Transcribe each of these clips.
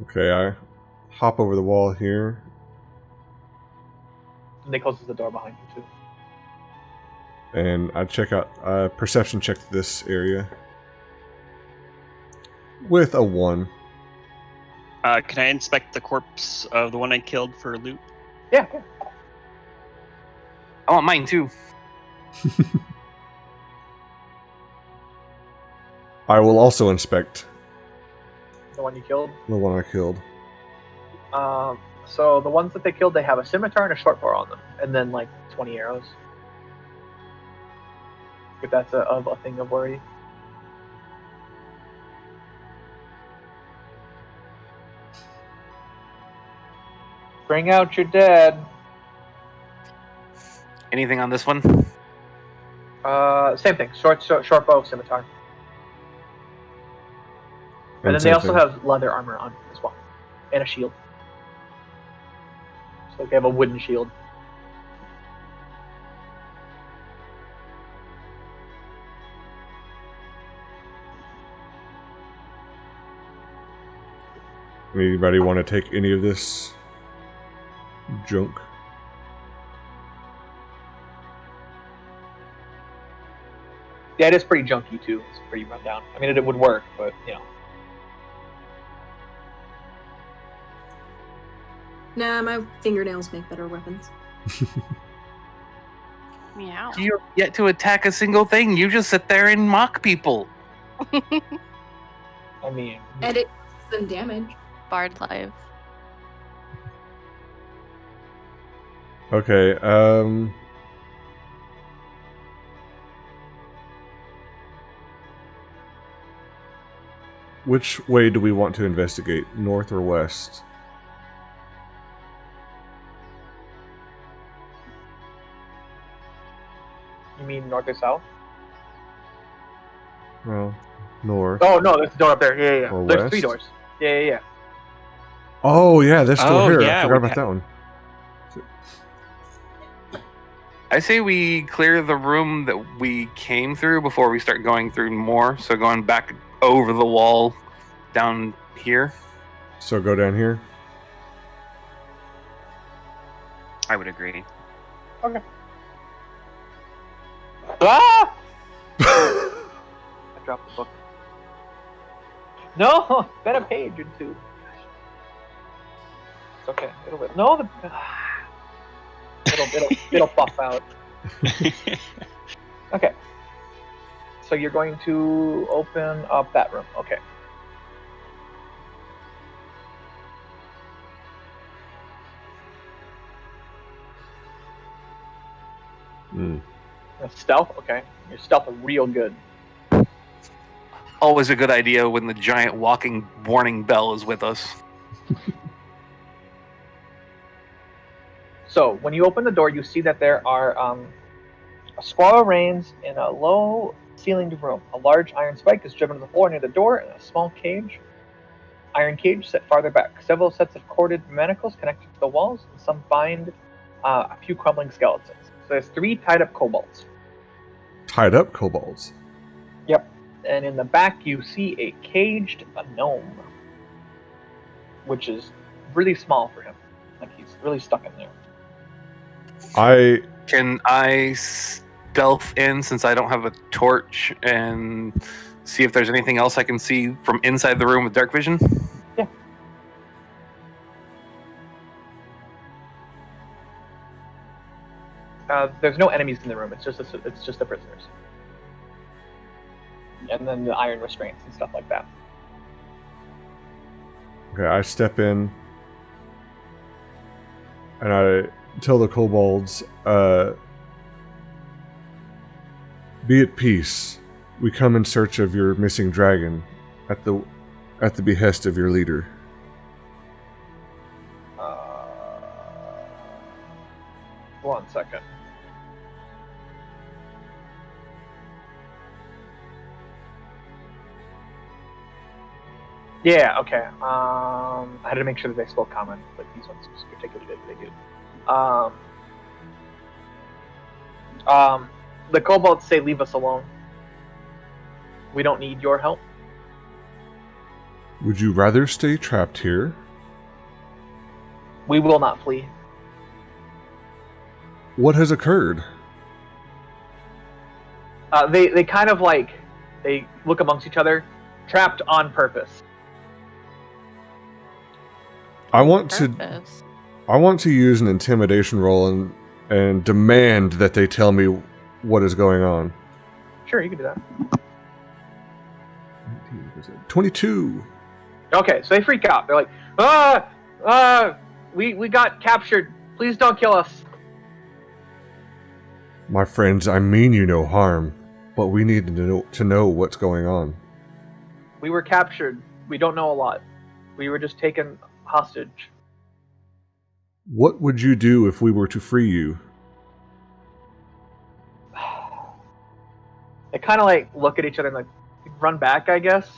Okay, I hop over the wall here. And they closes the door behind you, too. And I check out, perception check this area. With a 1. Can I inspect the corpse of the one I killed for loot? Yeah. I want mine too. I will also inspect The one you killed. the one I killed. So the ones that they killed, they have a scimitar and a short bow on them, and then like 20 arrows. If that's a thing of worry. Bring out your dead. Anything on this one? Same thing. Short bow, scimitar. And then they also have leather armor on as well, and a shield. So they have a wooden shield. Anybody want to take any of this junk? Yeah, it is pretty junky too. It's pretty run down. I mean, it would work, but you know. Nah, my fingernails make better weapons. Meow. You don't get to attack a single thing. You just sit there and mock people. I mean, And it does them damage. Bard life. Okay, which way do we want to investigate? North or west? you mean north or south? Well, north. Oh no, there's a door up there. Yeah. Or There's west? 3 doors. Yeah. Oh, yeah, this door Oh, here. yeah, I we forgot about that one. I say we clear the room that we came through before we start going through more. So going back over the wall down here. So go down here. I would agree. Okay. Ah! I dropped the book. No, been a page or two. It's okay. It'll buff out. Okay. So you're going to open up that room. Okay. Stealth? Okay. Your stealth is real good. Always a good idea when the giant walking warning bell is with us. So when you open the door, you see that there are a squall reigns in a low-ceilinged room. A large iron spike is driven to the floor near the door, and a small iron cage set farther back. Several sets of corded manacles connected to the walls, and some bind a few crumbling skeletons. So there's 3 tied-up kobolds. Tied up kobolds. Yep. And in the back, you see a caged gnome, which is really small for him. Like he's really stuck in there. Can I stealth in since I don't have a torch and see if there's anything else I can see from inside the room with dark vision? Yeah. There's no enemies in the room. It's just the prisoners, and then the iron restraints and stuff like that. Okay, I step in and I tell the kobolds, be at peace. We come in search of your missing dragon at the behest of your leader. One second. Yeah, okay. I had to make sure that they spoke common, but these ones particularly they do. The kobolds say, leave us alone. We don't need your help. Would you rather stay trapped here? We will not flee. What has occurred? They kind of like, they look amongst each other, trapped on purpose. I want to use an intimidation roll and demand that they tell me what is going on. Sure, you can do that. 22. Okay, so they freak out. They're like, we got captured. Please don't kill us. My friends, I mean you no harm, but we need to know what's going on. We were captured. We don't know a lot. We were just taken hostage. What would you do if we were to free you? They kind of like look at each other and like run back, I guess.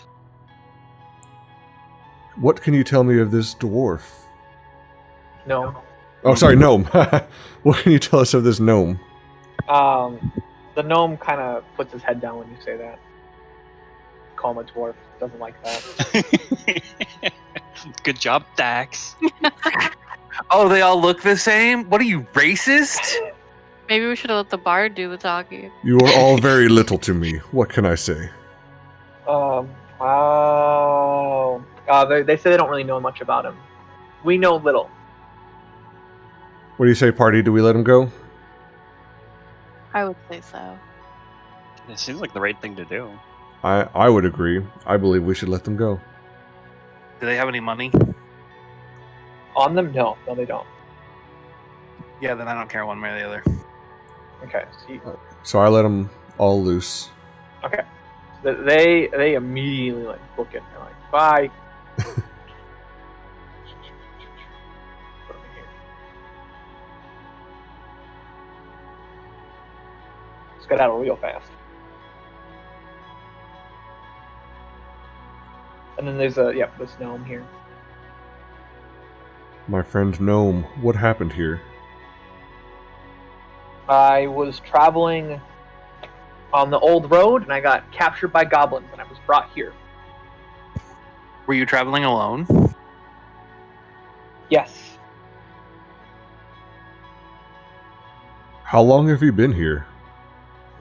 What can you tell me of this dwarf? No. Oh, sorry, gnome. What can you tell us of this gnome? The gnome kind of puts his head down when you say that. Call him a dwarf. Doesn't like that. Good job, Thax. Oh, they all look the same? What are you, racist? Maybe we should have let the bard do the talking. You are all very little to me. What can I say? Wow. They say they don't really know much about him. We know little. What do you say, party? Do we let him go? I would say so. It seems like the right thing to do. I would agree. I believe we should let them go. Do they have any money? On them? No, they don't. Yeah, then I don't care one way or the other. Okay. So I let them all loose. Okay. They immediately like book it. They're like, bye. Put 'em in here. Let's get out real fast. And then there's this gnome here. My friend Gnome, what happened here? I was traveling on the old road and I got captured by goblins and I was brought here. Were you traveling alone? Yes. How long have you been here?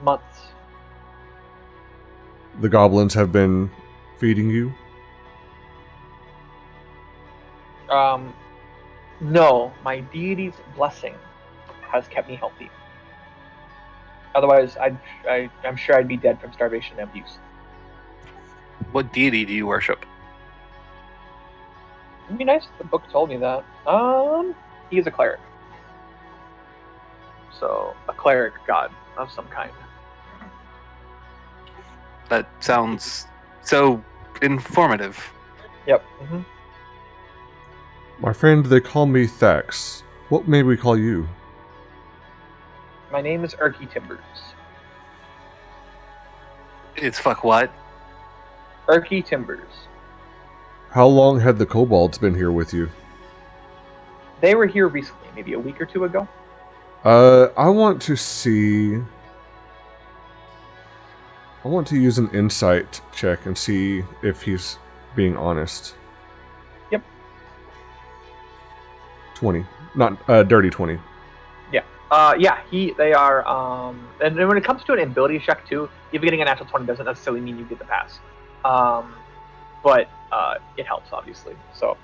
Months. The goblins have been feeding you? No, my deity's blessing has kept me healthy. Otherwise, I'm sure I'd be dead from starvation and abuse. What deity do you worship? It'd be nice if the book told me that. He's a cleric. So, a cleric god of some kind. That sounds so informative. Yep. Mm-hmm. My friend, they call me Thax. What may we call you? My name is Erky Timbers. It's fuck what? Erky Timbers. How long had the kobolds been here with you? They were here recently, maybe a week or two ago. I want to see... I want to use an insight check and see if he's being honest. Yep. 20. Not, dirty 20. They are, and when it comes to an ability check too, even getting a natural 20 doesn't necessarily mean you get the pass. But it helps, obviously. So,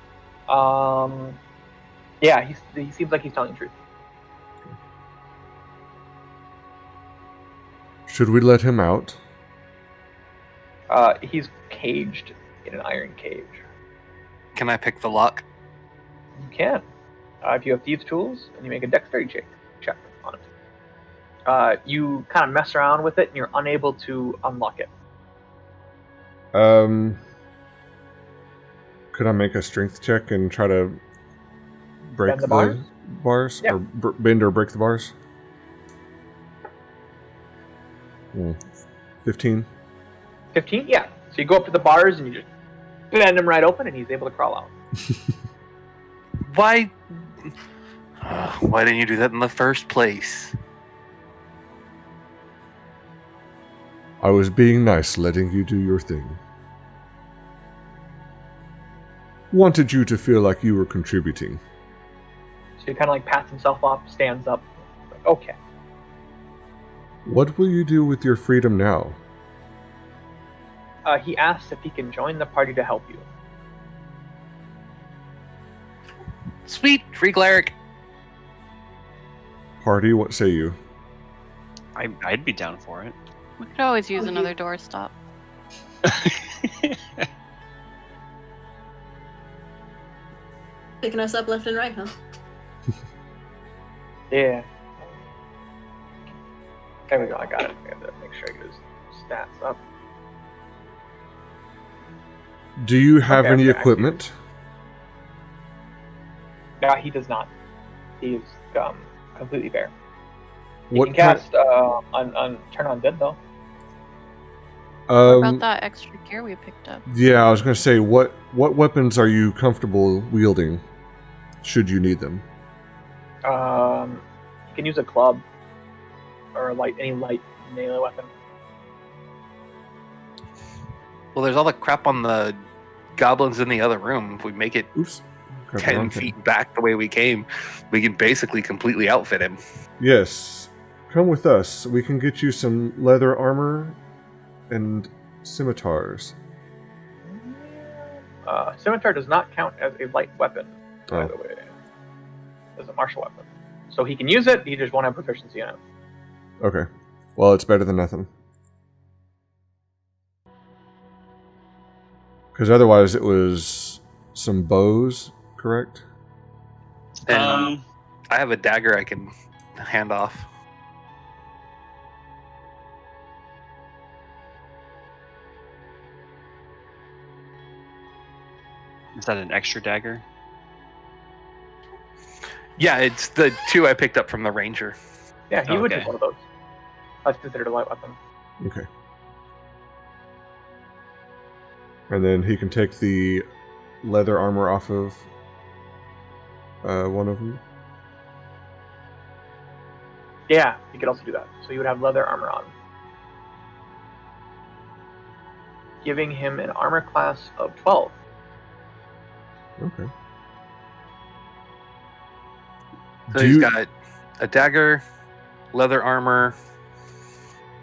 he seems like he's telling the truth. Should we let him out? He's caged in an iron cage. Can I pick the lock? You can. If you have thieves' tools, and you make a dexterity check on it. You kind of mess around with it, and you're unable to unlock it. Could I make a strength check and try to break Bend the bars? bars? Yeah. Or bend or break the bars? 15. 15? Yeah. So you go up to the bars, and you just bend him right open, and he's able to crawl out. Why didn't you do that in the first place? I was being nice, letting you do your thing. wanted you to feel like you were contributing. So he kind of like pats himself up, stands up. Like, okay. What will you do with your freedom now? He asks if he can join the party to help you. Sweet, free cleric. Party, what say you? I'd be down for it. We could always use Oh, another doorstop. Picking us up left and right, huh? Yeah. There we go, I got it. I got to make sure I get his stats up. Do you have Okay, any okay, equipment? No, he does not. He is completely bare. He What can cast on turn on dead though. What about that extra gear we picked up? Yeah, I was going to say, what weapons are you comfortable wielding, should you need them? You can use a club or any light melee weapon. Well, there's all the crap on the goblins in the other room. If we make it Oops. Grabbed the wrong 10 thing. feet back the way we came, we can basically completely outfit him. Yes. Come with us. We can get you some leather armor and scimitars. Scimitar does not count as a light weapon, by Oh. the way. As a martial weapon. So he can use it, he just won't have proficiency in it. Okay. Well, it's better than nothing. Because otherwise it was some bows, correct? And I have a dagger I can hand off. Is that an extra dagger? Yeah, it's the two I picked up from the ranger. Yeah, he would Okay. use one of those. That's considered a light weapon. Okay. And then he can take the leather armor off of one of them. Yeah, he could also do that. So he would have leather armor on. Giving him an armor class of 12. Okay. So Do he's you- got a dagger, leather armor.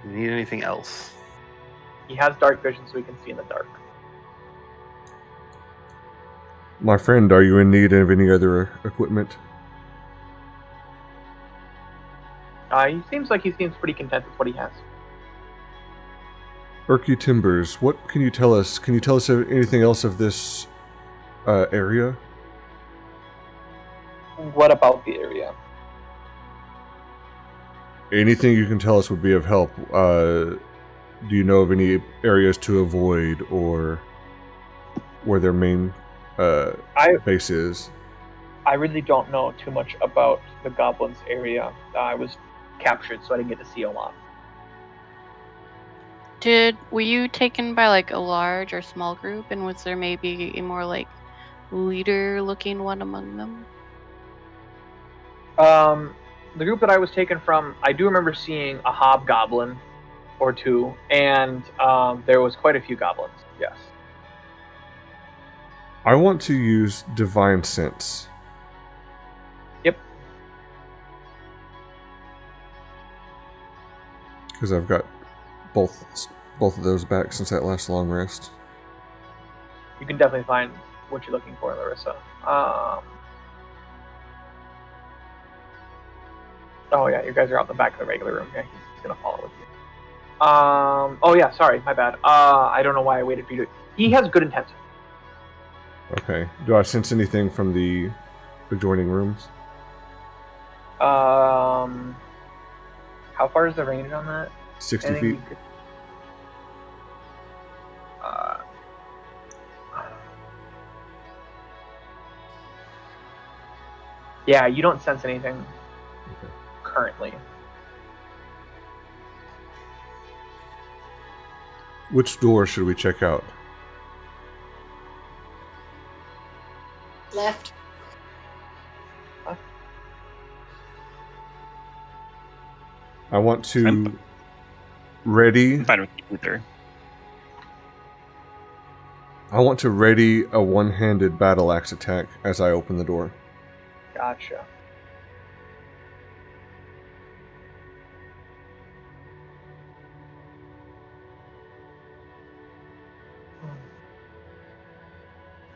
You need anything else? He has dark vision, so he can see in the dark. My friend, are you in need of any other equipment? He seems like he seems pretty content with what he has. Erky Timbers, what can you tell us? Can you tell us anything else of this area? What about the area? Anything you can tell us would be of help. Do you know of any areas to avoid or where their main base is? I really don't know too much about the goblins area. I was captured, so I didn't get to see a lot. Were you taken by like a large or small group, and was there maybe a more like leader-looking one among them? The group that I was taken from, I do remember seeing a hobgoblin or two, and there was quite a few goblins. Yes. I want to use Divine Sense. Yep. Because I've got both of those back since that last long rest. You can definitely find what you're looking for, Larissa. Oh yeah, you guys are out the back of the regular room. Yeah, he's gonna follow with you. Oh yeah, sorry, my bad. I don't know why I waited for you to. He has good intent. Okay. Do I sense anything from the adjoining rooms? How far is the range on that? 60 Anything feet? you could- Yeah, you don't sense anything Okay. currently. Which door should we check out? Left. I want to I'm ready. I'm fine with either. I want to ready a one-handed battle axe attack as I open the door. Gotcha.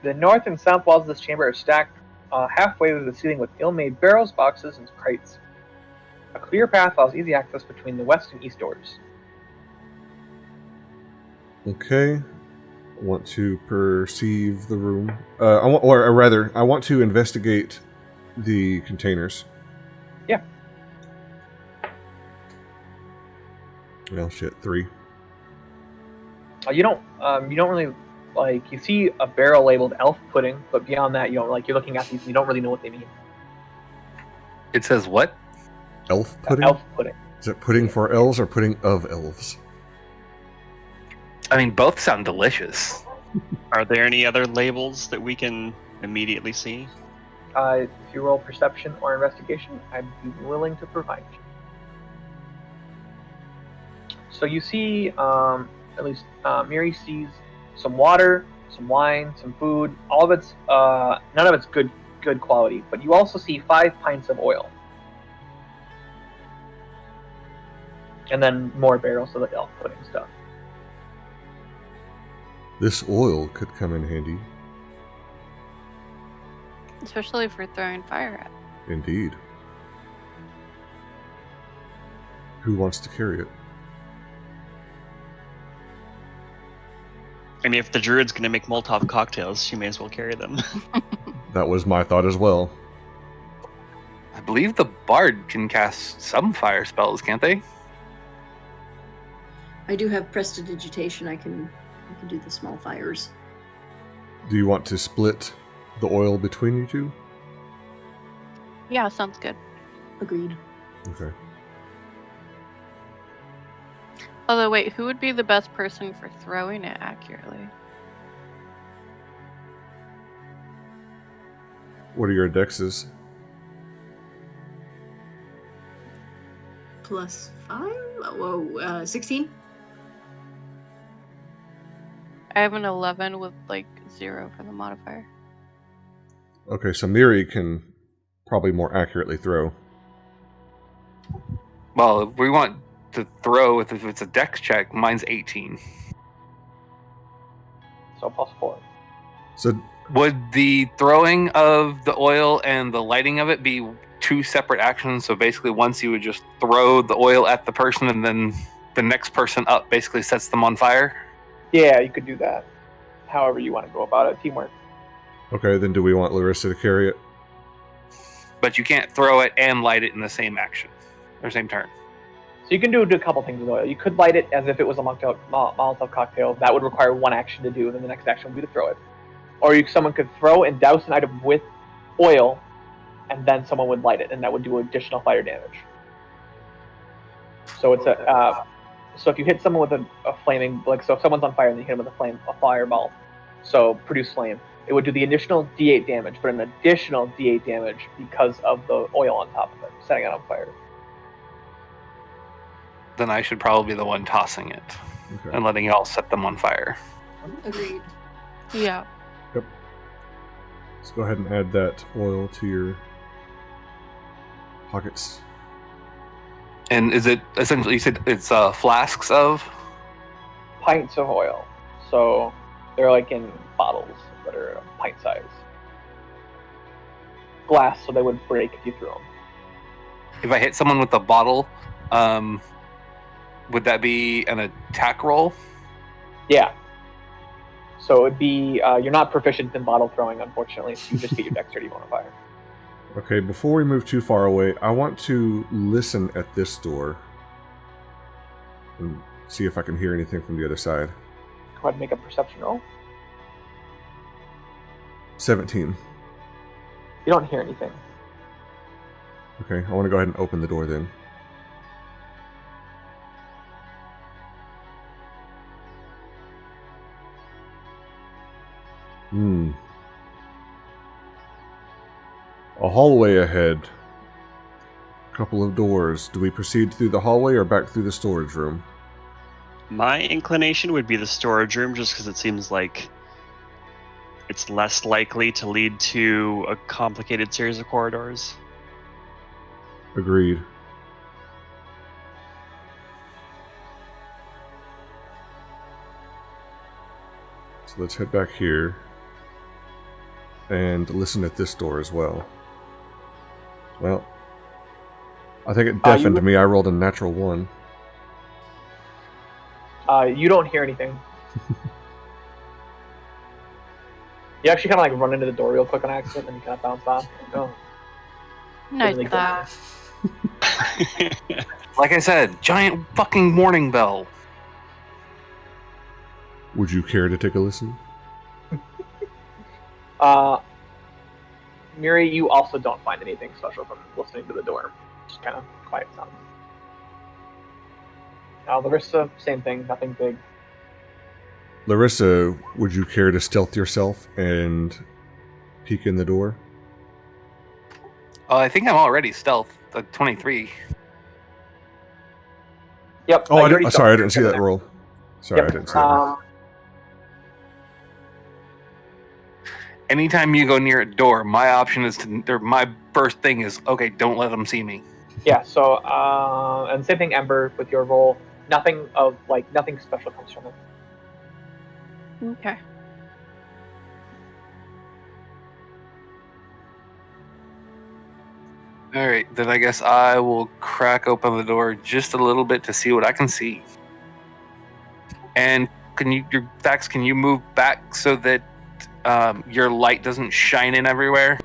The north and south walls of this chamber are stacked halfway to the ceiling with ill-made barrels, boxes, and crates. A clear path allows easy access between the west and east doors. Okay. I want to perceive the room. I want to investigate the containers. Yeah. Well, shit, 3. You don't really like. You see a barrel labeled elf pudding, but beyond that, you don't like. You're looking at these, and you don't really know what they mean. It says what? Elf pudding? Elf pudding. Is it pudding for elves or pudding of elves? I mean, both sound delicious. Are there any other labels that we can immediately see? If you roll perception or investigation, I'd be willing to provide you. So you see, at least Miri sees some water, some wine, some food. All of it's none of it's good quality, but you also see 5 pints of oil, and then more barrels of the elf pudding stuff. This oil could come in handy. Especially if we're throwing fire at. Indeed. Who wants to carry it? I mean, if the druid's going to make Molotov cocktails, she may as well carry them. That was my thought as well. I believe the bard can cast some fire spells, can't they? I do have prestidigitation. I can do the small fires. Do you want to split the oil between you two? Yeah, sounds good. Agreed. Okay. Although, wait, who would be the best person for throwing it accurately? What are your dexes? +5? Whoa, 16? I have an 11 with, 0 for the modifier. Okay, so Miri can probably more accurately throw. Well, if we want to throw, if it's a dex check, mine's 18. So +4. So Would the throwing of the oil and the lighting of it be 2 separate actions? So basically, once you would just throw the oil at the person, and then the next person up basically sets them on fire? Yeah, you could do that. However you want to go about it. Teamwork. okay, then do we want Larissa to carry it? But you can't throw it and light it in the same action, or same turn. So you can do a couple things with oil. You could light it as if it was a Molotov cocktail. That would require one action to do, and then the next action would be to throw it. Or someone could throw and douse an item with oil, and then someone would light it, and that would do additional fire damage. So it's so if you hit someone with a flaming, so if someone's on fire and you hit them with a fireball, so produce flame, it would do the additional D8 damage, but an additional D8 damage because of the oil on top of it, setting it on fire. Then I should probably be the one tossing it Okay. and letting y'all set them on fire. Agreed. Yeah. Let's go ahead and add that oil to your pockets. And is it essentially, you said it's flasks of? Pints of oil. So they're in bottles that are pint size. Glass, so they would break if you threw them. If I hit someone with a bottle, would that be an attack roll? Yeah. So it'd be, you're not proficient in bottle throwing, unfortunately, so you just get your dexterity modifier. Okay, before we move too far away, I want to listen at this door and see if I can hear anything from the other side. Go ahead and make a perception roll. 17. You don't hear anything. Okay, I want to go ahead and open the door then. A hallway ahead. A couple of doors. Do we proceed through the hallway or back through the storage room? My inclination would be the storage room, just because it seems like it's less likely to lead to a complicated series of corridors. Agreed. So let's head back here and listen at this door as well. Well, I think it deafened me. I rolled a natural 1. You don't hear anything. You actually kind of like run into the door real quick on accident, and you kind of bounce off. Oh. Nice that. Like I said, giant fucking warning bell. Would you care to take a listen? Miri, you also don't find anything special from listening to the door. Just kind of quiet sounds. Larissa, same thing, nothing big. Larissa, would you care to stealth yourself and peek in the door? I think I'm already stealth. 23. Yep. Oh, sorry, I didn't see that roll. Sorry, Yep. I didn't see that. Anytime you go near a door, my option is my first thing is, okay, don't let them see me. Yeah, so, and same thing, Ember, with your roll. Nothing special comes from it. Okay. Alright, then I guess I will crack open the door just a little bit to see what I can see. And can you move back so that your light doesn't shine in everywhere?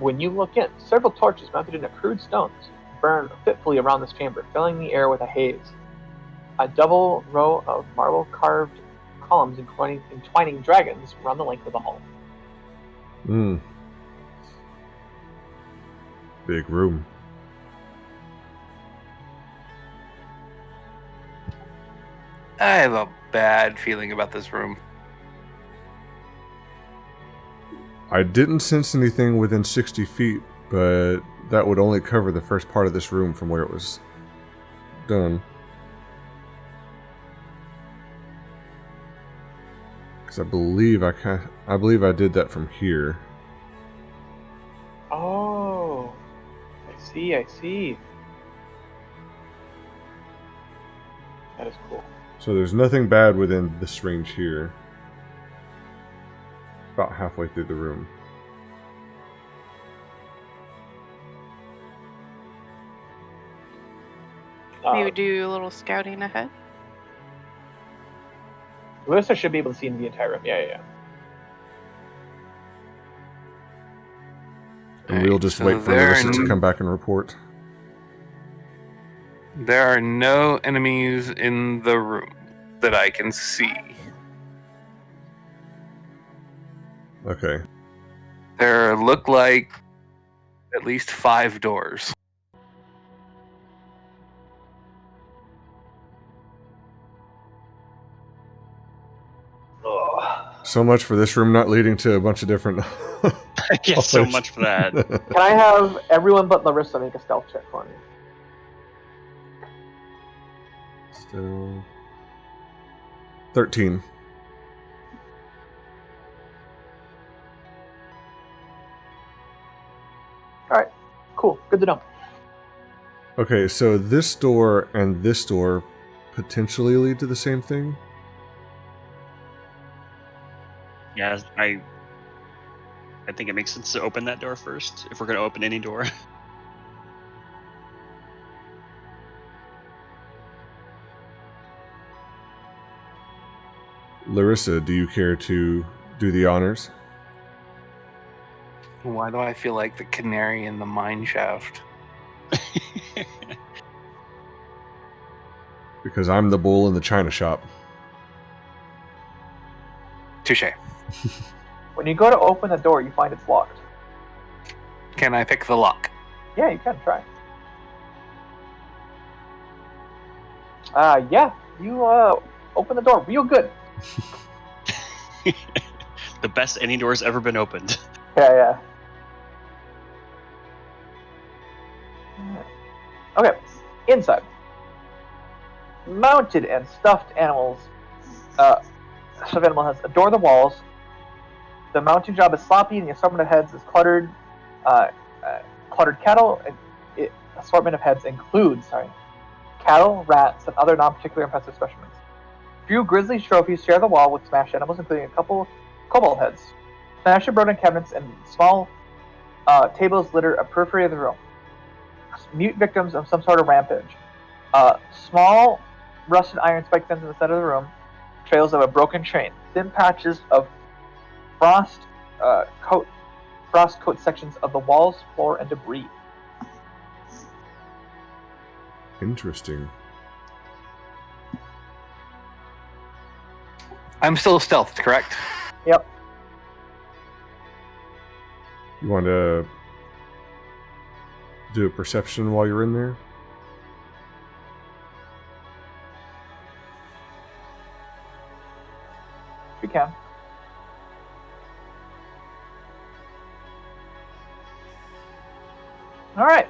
When you look in, several torches mounted in crude stones burn fitfully around this chamber, filling the air with a haze. A double row of marble-carved columns entwining dragons run the length of the hall. Big room. I have a bad feeling about this room. I didn't sense anything within 60 feet, but that would only cover the first part of this room from where it was done. Because I believe I did that from here. Oh, I see. That is cool. So there's nothing bad within this range here. About halfway through the room. Maybe do a little scouting ahead. Larissa should be able to see in the entire room. Yeah. And we'll just wait for Larissa to come back and report. There are no enemies in the room that I can see. Okay. There look like at least 5 doors. So much for this room not leading to a bunch of different... Yeah, so much for that. Can I have everyone but Larissa make a stealth check for me? Still... 13. Alright, cool. Good to know. Okay, so this door and this door potentially lead to the same thing? Yeah, I think it makes sense to open that door first, if we're going to open any door. Larissa, do you care to do the honors? Why do I feel like the canary in the mine shaft? Because I'm the bull in the china shop. Touche. When you go to open the door, you find it's locked. Can I pick the lock? Yeah, you can try. Yeah, you open the door real good. The best any door's ever been opened. Yeah. Okay, inside. mounted and stuffed animals. Stuffed animal has adore the walls. The mounting job is sloppy, and the assortment of heads is cluttered. Cluttered cattle. Assortment of heads includes cattle, rats, and other non-particularly impressive specimens. Few grisly trophies share the wall with smashed animals, including a couple kobold heads. Smashed and broken cabinets and small tables litter a periphery of the room. Mute victims of some sort of rampage. Small rusted iron spike fence in the center of the room. Trails of a broken train. Thin patches of frost coat sections of the walls, floor, and debris. Interesting. I'm still stealthed, correct? Yep. You want to do a perception while you're in there? You can. All right.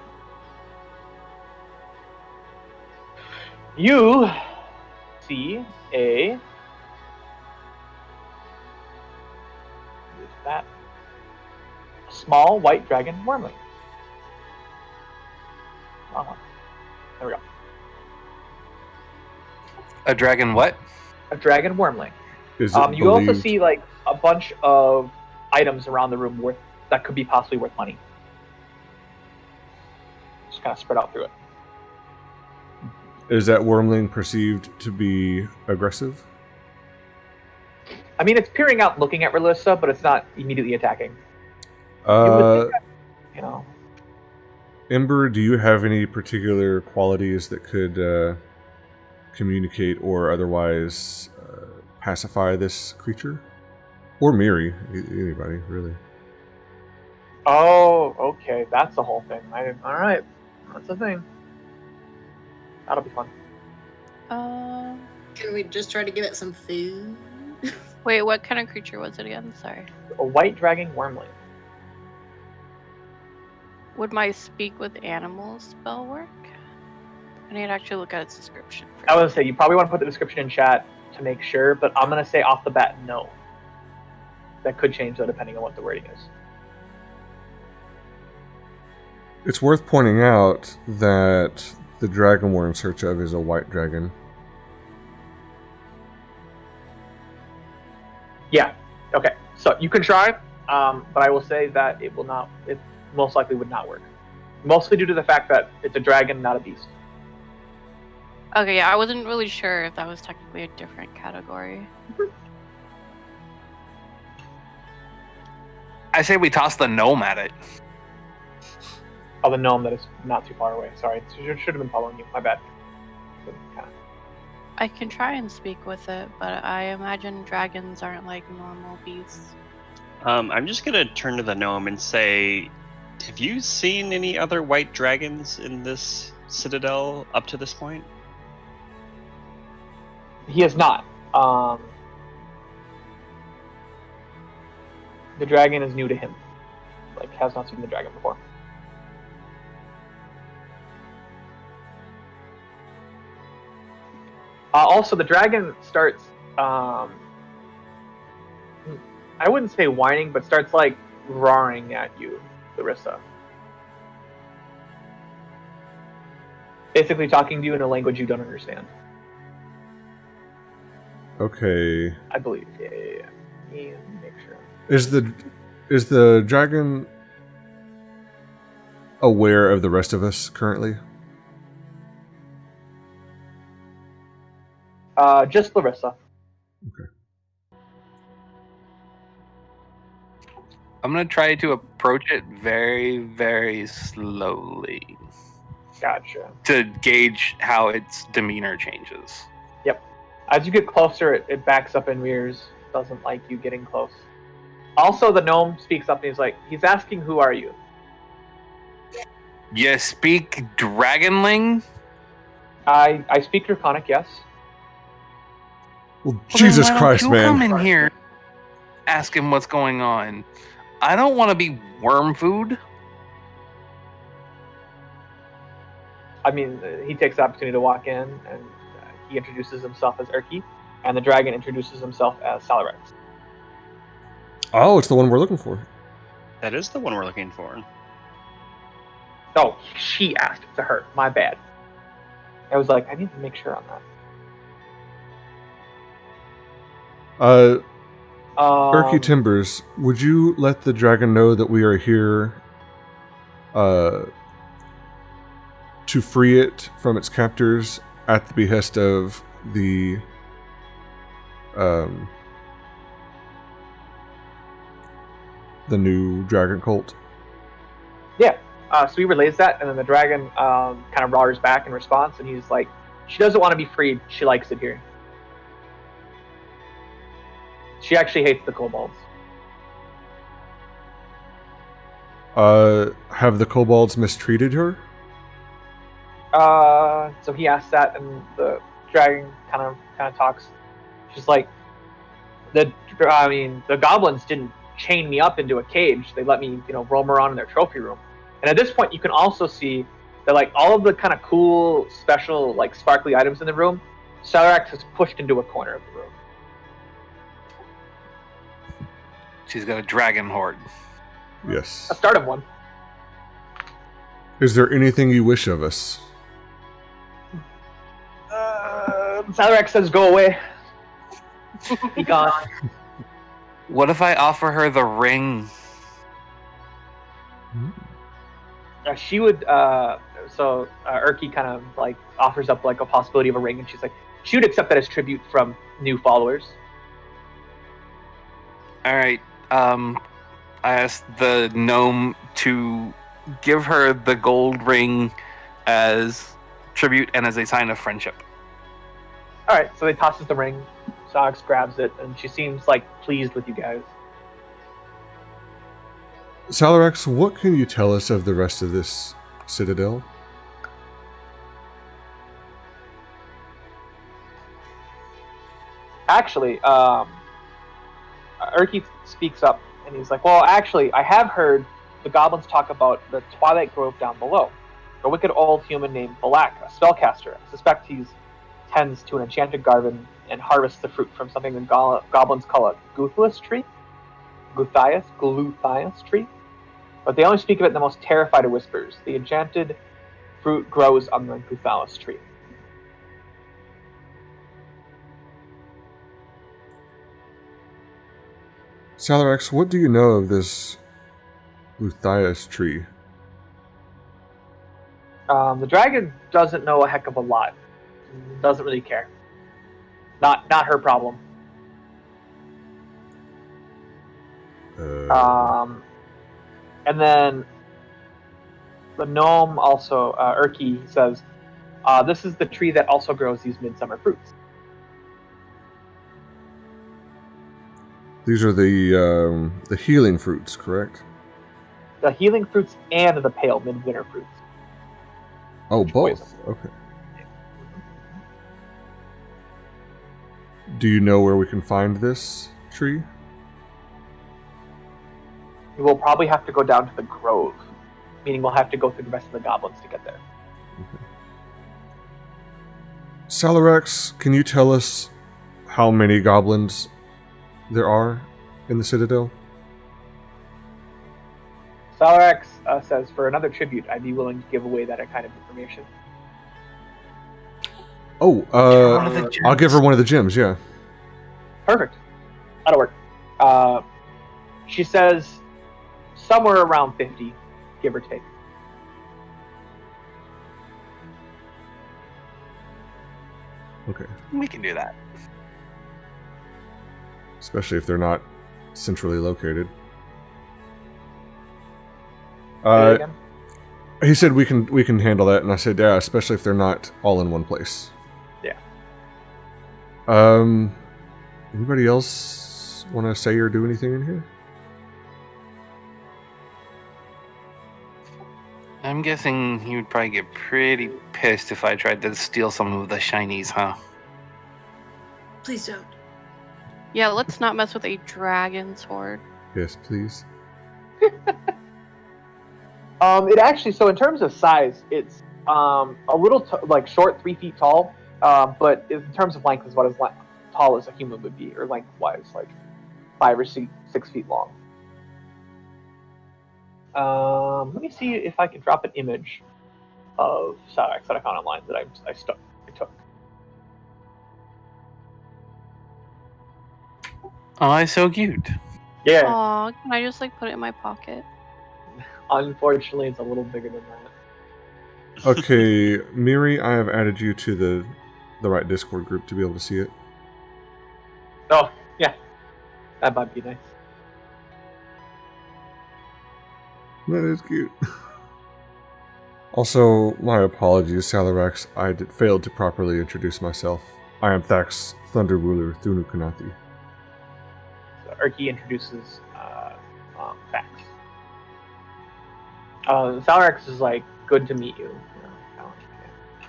You see a small white dragon wormling. Wrong one. There we go. A dragon what? A dragon wormling. Is it you also believed- see like a bunch of items around the room that could be possibly worth money. Just kind of spread out through it. Is that wormling perceived to be aggressive? I mean, it's peering out, looking at Relissa, but it's not immediately attacking. You would think that, you know. Ember, do you have any particular qualities that could communicate or otherwise pacify this creature? Or Miri, anybody, really. Oh, okay, that's the whole thing. All right, that's the thing. That'll be fun. Can we just try to give it some food? Wait, what kind of creature was it again? Sorry. A white dragon wormling. Would my speak with animals spell work? I need to actually look at its description. I was gonna say you probably want to put the description in chat to make sure, but I'm gonna say off the bat no. That could change though, depending on what the wording is. It's worth pointing out that the dragon we're in search of is a white dragon. Yeah. Okay. So you can try, but I will say that it will not. It most likely would not work. Mostly due to the fact that it's a dragon, not a beast. Okay, yeah, I wasn't really sure if that was technically a different category. I say we toss the gnome at it. Oh, the gnome that is not too far away. Sorry, should have been following you. My bad. I can try and speak with it, but I imagine dragons aren't like normal beasts. I'm just gonna turn to the gnome and say, have you seen any other white dragons in this citadel up to this point? He is not. The dragon is new to him. Like, has not seen the dragon before. Also, the dragon starts, I wouldn't say whining, but starts, like, roaring at you, Larissa. Basically talking to you in a language you don't understand. Okay. I believe. Yeah. Make sure. Is the dragon aware of the rest of us currently? Just Larissa. Okay. I'm going to try to approach it very, very slowly. Gotcha. To gauge how its demeanor changes. Yep. As you get closer, it backs up and rears. Doesn't like you getting close. Also, the gnome speaks up and he's asking, who are you? You speak Dragonling? I speak Draconic, yes. Well, Jesus Christ, you man. Come in here, ask him what's going on. I don't want to be worm food. I mean, he takes the opportunity to walk in, and He introduces himself as Urki, and the dragon introduces himself as Salarex. Oh, it's the one we're looking for. That is the one we're looking for. Oh, she asked to her. My bad. I was like, I need to make sure on that. Urki Timbers, would you let the dragon know that we are here to free it from its captors at the behest of the new dragon cult? Yeah. So he relays that, and then the dragon kind of roars back in response, and he's like, she doesn't want to be freed. She likes it here. She actually hates the kobolds. Have the kobolds mistreated her? So he asks that, and the dragon kind of talks. She's like, the goblins didn't chain me up into a cage. They let me, roam around in their trophy room. And at this point, you can also see that, like, all of the kind of cool, special, like, sparkly items in the room, Salarex has pushed into a corner of the room. She's got a dragon horde. Yes. A start of one. Is there anything you wish of us? Salarex says, go away. Be gone. What if I offer her the ring? She would, Urki kind of, like, offers up, like, a possibility of a ring, and she's like, she would accept that as tribute from new followers. Alright, I asked the gnome to give her the gold ring as tribute and as a sign of friendship. Alright, so he tosses the ring, Salarex grabs it, and she seems, like, pleased with you guys. Salarex, what can you tell us of the rest of this citadel? Actually, Urki speaks up, and he's like, well, actually, I have heard the goblins talk about the Twilight Grove down below. A wicked old human named Balak, a spellcaster. I suspect he tends to an enchanted garden and harvests the fruit from something the goblins call a Guthias tree. Guthias tree. But they only speak of it in the most terrified of whispers. The enchanted fruit grows on the Guthias tree. Salarex, what do you know of this Guthias tree? The dragon doesn't know a heck of a lot. Doesn't really care. Not her problem. And then the gnome also, Urki, says, this is the tree that also grows these midsummer fruits. These are the healing fruits, correct? The healing fruits and the pale midwinter fruits. Oh, Which both. poison. Okay. Do you know where we can find this tree? We will probably have to go down to the grove, meaning we'll have to go through the rest of the goblins to get there. Okay. Salarex, can you tell us how many goblins there are in the Citadel? Salarex says, for another tribute, I'd be willing to give away that kind of information. Oh, I'll give her one of the gems, yeah. Perfect. That'll work. She says somewhere around 50, give or take. Okay. We can do that. Especially if they're not centrally located. Say that again? He said we can handle that, and I said, yeah, especially if they're not all in one place. Yeah. Anybody else want to say or do anything in here? I'm guessing he would probably get pretty pissed if I tried to steal some of the shinies, huh? Please don't. Yeah, let's not mess with a dragon sword. Yes, please. It actually, so in terms of size, it's a little like short, 3 feet tall, But in terms of length, is about as tall as a human would be, or lengthwise, like 5 or 6 feet long. Let me see if I can drop an image of Salax that I found online that I took. Oh, so cute. Yeah, Aw, can I just like put it in my pocket? unfortunately, it's a little bigger than that. Okay, Miri, I have added you to the right Discord group to be able to see it. Oh, yeah, that might be nice. That is cute. Also, my apologies, Salarax. I failed to properly introduce myself. I am Thax, Thunder Ruler, Thunu Kanathi. So Erky introduces Thax. Salarex is like, good to meet you. You know, kind of like,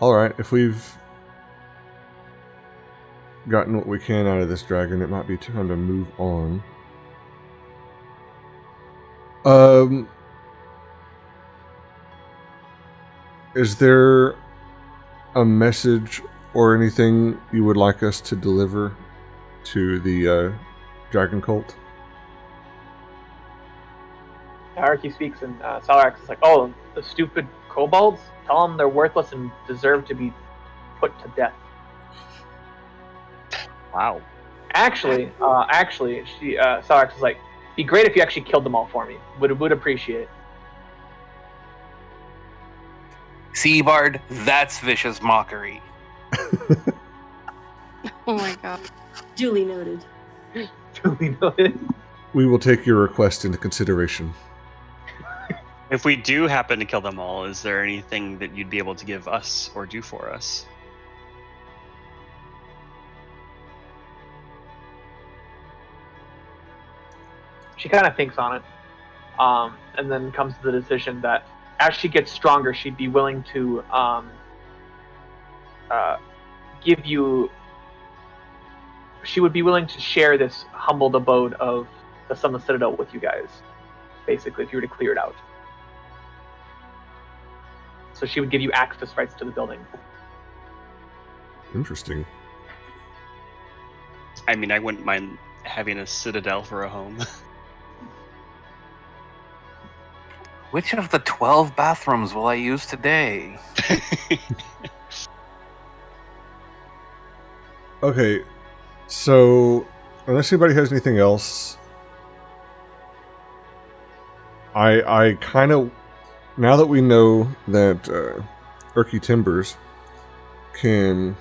Alright, if we've gotten what we can out of this dragon, it might be time to move on. Is there a message or anything you would like us to deliver to the dragon cult? Erky speaks, and Salarex is like, oh, the stupid kobolds? Tell them they're worthless and deserve to be put to death. Wow. Actually, she Salarex is like, be great if you actually killed them all for me. Would appreciate it. See, Bard, that's vicious mockery. Oh my god. Duly noted. Duly noted. We will take your request into consideration. If we do happen to kill them all, is there anything that you'd be able to give us or do for us? She kind of thinks on it, and then comes to the decision that as she gets stronger, she'd be willing to give you. She would be willing to share this humbled abode of the Sunless Citadel with you guys, basically, if you were to clear it out. So she would give you access rights to the building. Interesting. I mean, I wouldn't mind having a citadel for a home. Which of the 12 bathrooms will I use today? Okay, so unless anybody has anything else, I kind of, now that we know that Erky Timbers can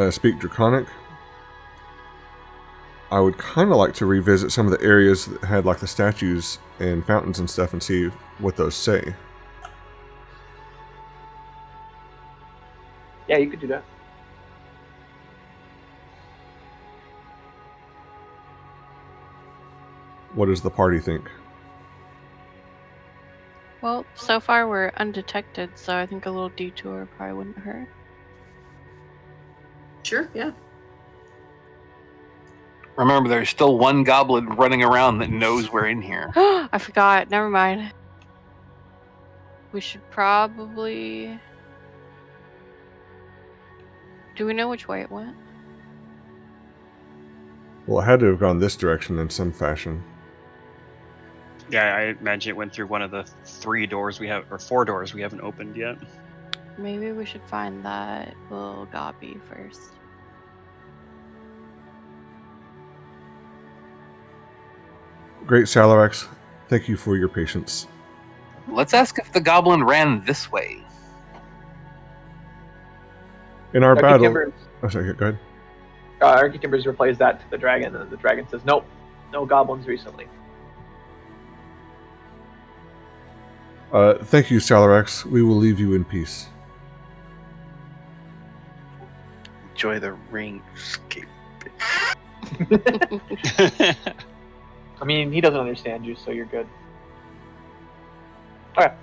speak Draconic, I would kind of like to revisit some of the areas that had like the statues and fountains and stuff and see what those say. Yeah, you could do that. What does the party think? Well, so far we're undetected, so I think a little detour probably wouldn't hurt. Sure, yeah. Remember, there's still one goblin running around that knows we're in here. I forgot. Never mind. We should probably... Do we know which way it went? Well, it had to have gone this direction in some fashion. Yeah, I imagine it went through one of the 3 doors we have, or 4 doors we haven't opened yet. Maybe we should find that little gobby first. Great, Salarax. Thank you for your patience. Let's ask if the goblin ran this way. In our Erky battle... Timbers, Oh, sorry, go ahead. Erky Timbers replays that to the dragon, and the dragon says, nope, no goblins recently. Thank you, Salarax. We will leave you in peace. Enjoy the rangscape. I mean, he doesn't understand you, so you're good. Okay.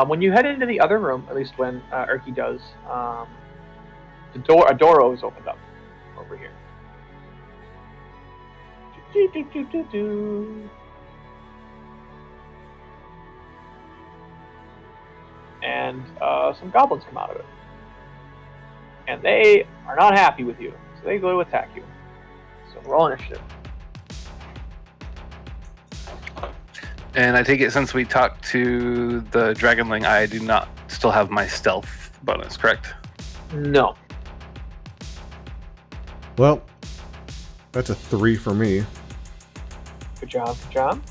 When you head into the other room, at least when Erky does, a door is opened up over here. some goblins come out of it. And they are not happy with you, so they go to attack you. So roll initiative. And I take it since we talked to the Dragonling, I do not still have my stealth bonus, correct? No. Well, that's a 3 for me. Good job, good job.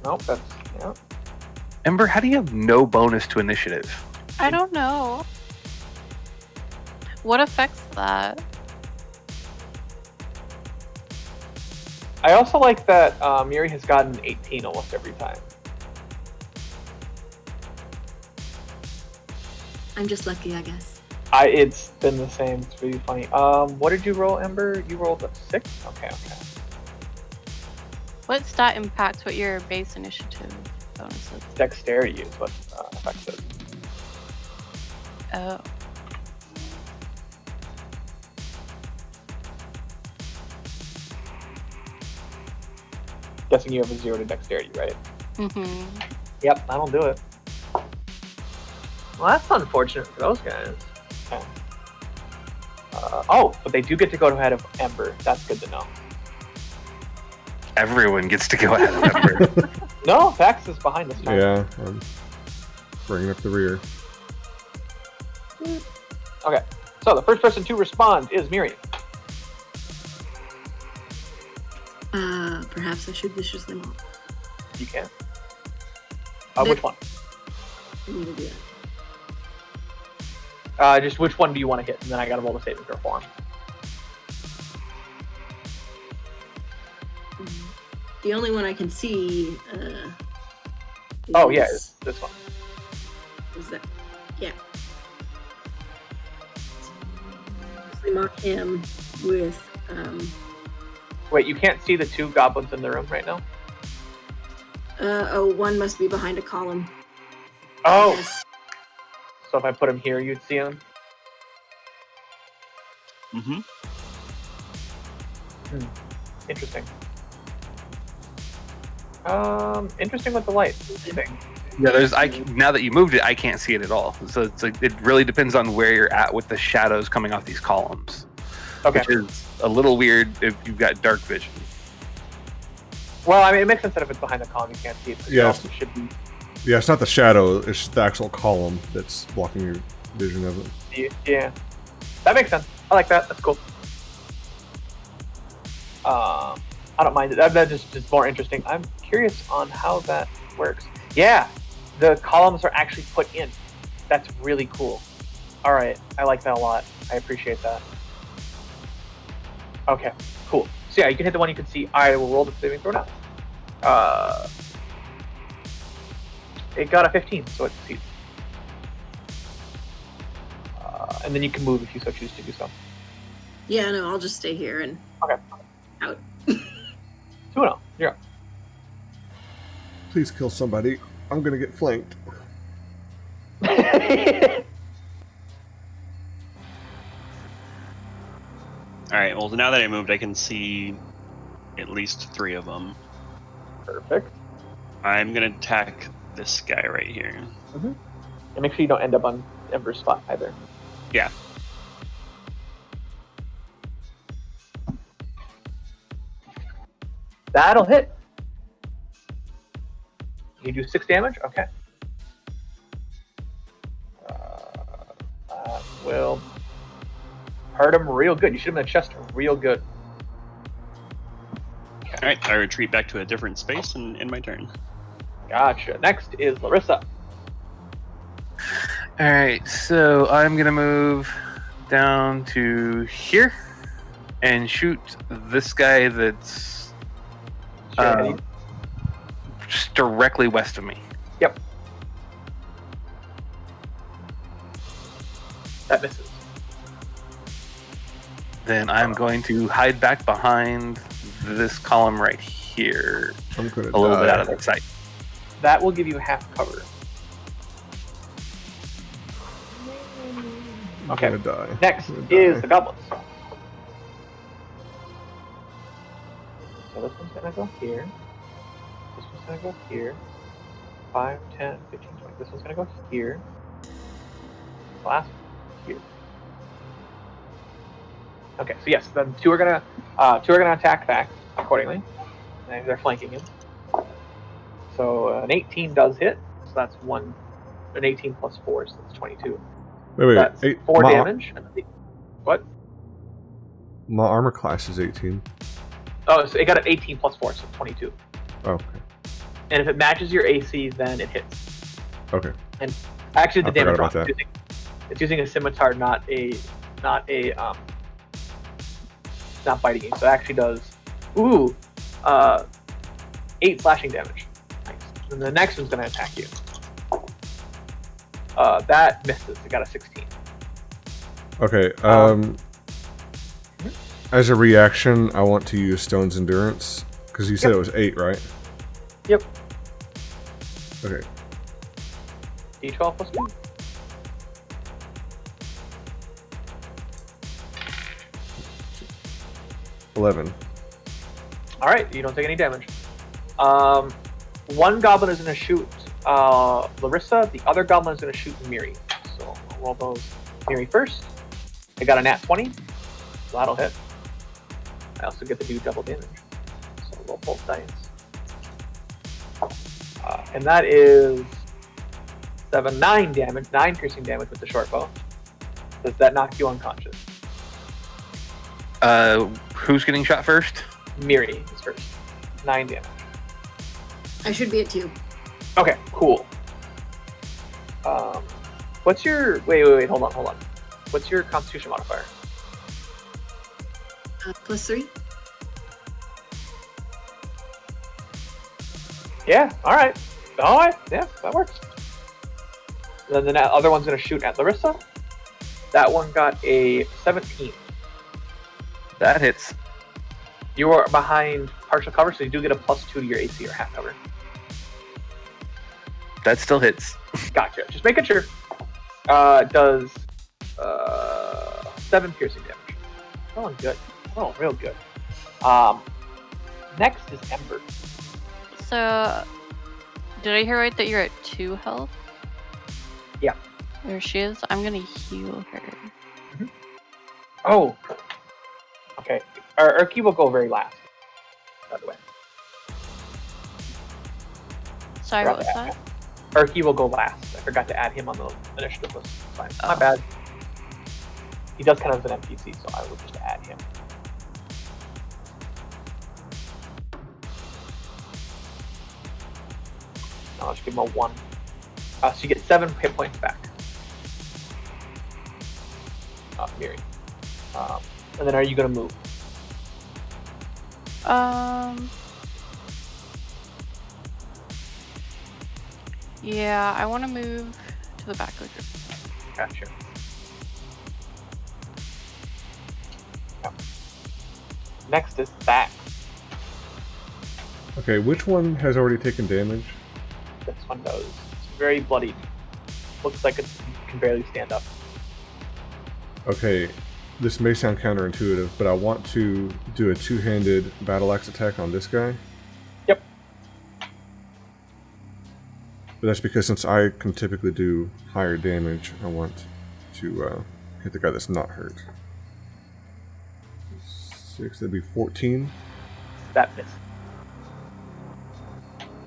Nope, that's, yeah. Ember, how do you have no bonus to initiative? I don't know. What affects that? I also like that Miri has gotten 18 almost every time. I'm just lucky, I guess. It's been the same. It's really funny. What did you roll, Ember? You rolled a 6? Okay. What stat impacts what your base initiative bonus is? Dexterity is what affects it. Oh. Guessing you have a 0 to dexterity, right? Mm-hmm. Yep, that'll do it. Well, that's unfortunate for those guys. Okay. But they do get to go ahead of Ember. That's good to know. Everyone gets to go ahead of Ember. No, Thax is behind this time. Yeah, I'm bringing up the rear. Okay, so the first person to respond is Miri. Perhaps I should viciously maul. You can. Which one? I'm gonna do that. Just which one do you want to hit? And then I gotta roll the saving throw for him. The only one I can see. Oh yeah, it's this one. Is that? Yeah. So mark him with. Wait, you can't see the 2 goblins in the room right now? One must be behind a column. Oh! Yes. So if I put him here, you'd see him? Mm-hmm. Interesting. Interesting with the light thing. Yeah, now that you moved it, I can't see it at all. So it's like it really depends on where you're at with the shadows coming off these columns. Okay. Which is a little weird if you've got dark vision. Well, I mean, it makes sense that if it's behind the column, you can't see it. Yeah. It should be. Yeah, it's not the shadow, it's the actual column that's blocking your vision of it. Yeah. That makes sense. I like that. That's cool. I don't mind it. That's just more interesting. I'm curious on how that works. Yeah, the columns are actually put in. That's really cool. All right, I like that a lot. I appreciate that. Okay, cool. So yeah, you can hit the one you can see. I will roll the saving throw now. It got a 15, so it succeeds. And then you can move if you so choose to do so. Yeah, no, I'll just stay here and Okay. out. 2-0. You're up. Please kill somebody. I'm gonna get flanked. Alright, well, now that I moved, I can see at least 3 of them. Perfect. I'm going to attack this guy right here. And make sure you don't end up on Ember's spot either. Yeah. That'll hit. You do 6 damage? Okay. That will hurt him real good. You shoot him in the chest real good. Alright, I retreat back to a different space and end my turn. Gotcha. Next is Larissa. Alright, so I'm going to move down to here and shoot this guy that's just directly west of me. Yep. That misses. Then I'm going to hide back behind this column right here, I'm gonna a little die. bit out of their sight. That will give you half cover. I'm Okay. gonna die. Next I'm gonna is die. the goblins. So this one's gonna go here. This one's gonna go here. 5, 10, 15, 20. This one's gonna go here. Last one here. Okay, so yes, then two are gonna attack Thax accordingly. And they're flanking him. So an 18 does hit. So that's an 18 plus 4, so that's 22. Wait. That's 4 damage. What? My armor class is 18. Oh, so it got an 18 plus 4, so 22. Oh, okay. And if it matches your AC, then it hits. Okay. And actually, the I forgot damage about roll. It's using a scimitar, not biting you. So it actually does 8 slashing damage. Nice. And the next one's gonna attack you. That misses. It got a 16. Okay. As a reaction, I want to use Stone's Endurance because you said it was 8, right? Yep. Okay. D12 plus 2. $11. All right, you don't take any damage. One goblin is going to shoot Larissa. The other goblin is going to shoot Miri. So I'll roll those. Miri first. I got a nat 20. So that'll hit. I also get to do double damage. So roll both dice. And that is 9 damage, 9 piercing damage with the short bow. Does that knock you unconscious? Who's getting shot first? Miri is first. 9 damage. I should be at 2. Okay, cool. What's your... Wait, hold on. What's your constitution modifier? +3. Yeah, alright, yeah, that works. Then the other one's going to shoot at Larissa. That one got a 17. That hits. You are behind partial cover, so you do get a +2 to your AC or half cover. That still hits. Gotcha, just making sure. Does 7 piercing damage. Oh, good. Oh, real good. Next is Ember. So, did I hear right that you're at 2 health? Yeah. There she is. I'm gonna heal her. Mm-hmm. Oh. Okay. Urki will go very last. By the way. Sorry, what was that? Urki will go last. I forgot to add him on the initiative list. Fine. Oh. My bad. He does kind of as an NPC, so I will just add him. I'll just give him a 1. So you get 7 hit points back. Miri. And then are you going to move? Yeah, I want to move to the back of the group. Gotcha. Yeah. Next is Thax. Okay, which one has already taken damage? This one does. It's very bloodied. Looks like it can barely stand up. Okay, this may sound counterintuitive, but I want to do a two-handed battle axe attack on this guy. Yep. But that's because since I can typically do higher damage, I want to hit the guy that's not hurt. 6, that'd be 14. That misses.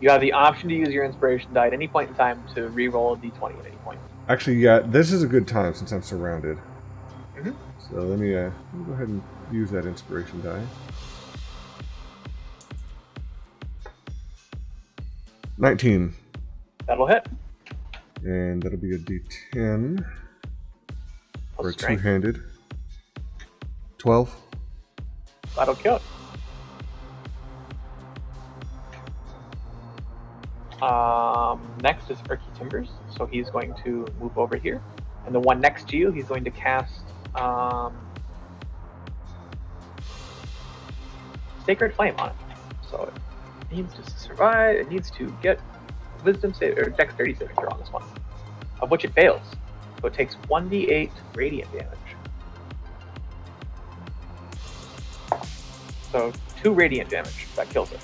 You have the option to use your inspiration die at any point in time to re-roll a d20 at any point. Actually, yeah, this is a good time since I'm surrounded. Mm-hmm. So let me go ahead and use that inspiration die. 19. That'll hit. And that'll be a d10 for a Strength. two-handed. 12. That'll kill it. Next is Urki Timbers, so he's going to move over here. And the one next to you, he's going to cast Sacred Flame on it. So it needs to survive, it needs to get Wisdom save or Dexterity saving throw on this one, of which it fails. So it takes 1d8 radiant damage. So 2 radiant damage, that kills it.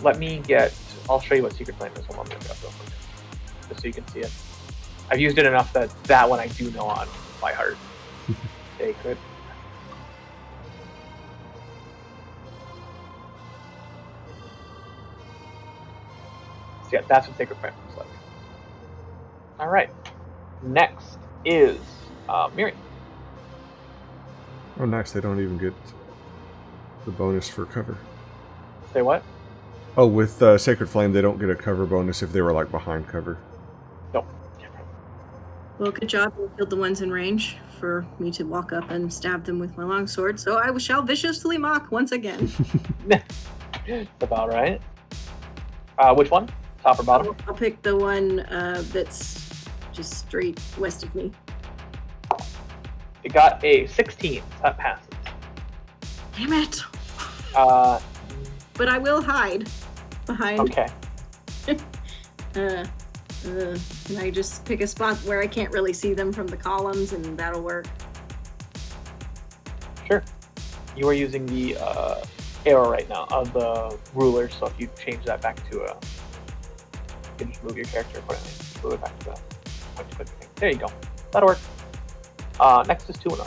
let me get. I'll show you what Secret Flame is. Hold on, let me look it up real quick, just so you can see it. I've used it enough that one I do know on by heart. Sacred. So yeah, that's what Sacred Flame looks like. All right. Next is Miri. Oh, nice. They don't even get the bonus for cover. Say what? Oh, with Sacred Flame, they don't get a cover bonus if they were like behind cover. Nope. Well, good job. You killed the ones in range for me to walk up and stab them with my longsword. So I shall viciously mock once again. That's about right. Which one? Top or bottom? I'll pick the one that's just straight west of me. It got a 16. That passes. Damn it! But I will hide behind. Okay. Can I just pick a spot where I can't really see them from the columns, and that'll work? Sure. You are using the arrow right now of the ruler, so if you change that back to you can just move your character accordingly. Move it back to that. There you go. That'll work. Next is 2-0.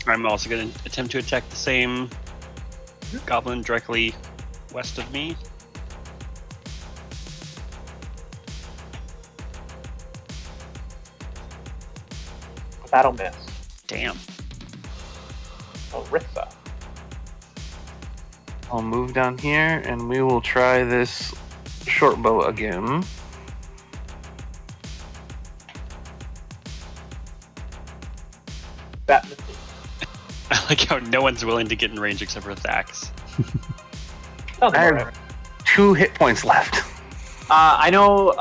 I'm also going to attempt to attack the same goblin directly west of me. That'll miss. Damn. Orissa. I'll move down here, and we will try this short bow again. That misses. I like how no one's willing to get in range except for Thax. Sounds I about have right. 2 hit points left. I know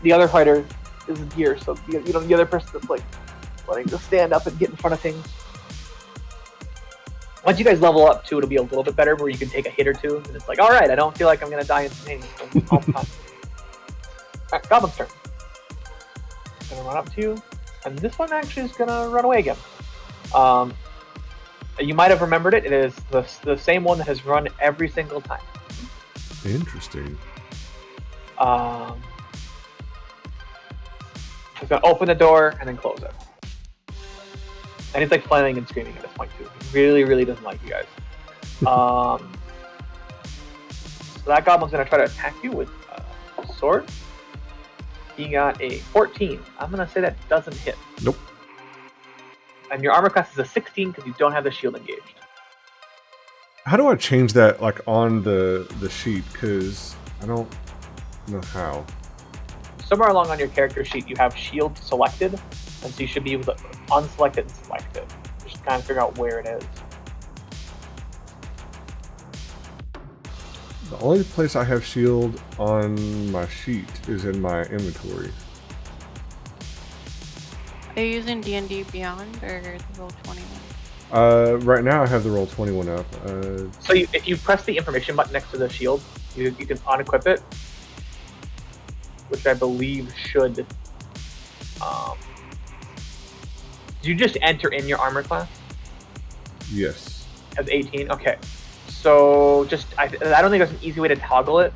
the other fighter isn't here, so the other person that's like wanting to stand up and get in front of things. Once you guys level up too, it'll be a little bit better where you can take a hit or two, and it's like, all right, I don't feel like I'm gonna die instantaneously all the time. All right, Goblin's turn. Gonna run up to you, and this one actually is gonna run away again. You might have remembered it. It is the same one that has run every single time. Interesting. He's gonna open the door and then close it. And he's like flailing and screaming at this point too. He really, really doesn't like you guys. So that goblin's gonna try to attack you with a sword. He got a 14. I'm gonna say that doesn't hit. Nope. And your armor class is a 16 because you don't have the shield engaged. How do I change that like on the sheet? Because I don't know how. Somewhere along on your character sheet, you have shield selected, and so you should be able to unselect it and select it. Just kind of figure out where it is. The only place I have shield on my sheet is in my inventory. Are you using D&D Beyond or the Roll21? Right now I have the roll 21 up. So if you press the information button next to the shield, you can unequip it, which I believe should. Did you just enter in your armor class Yes. as 18? Okay. So I don't think there's an easy way to toggle it.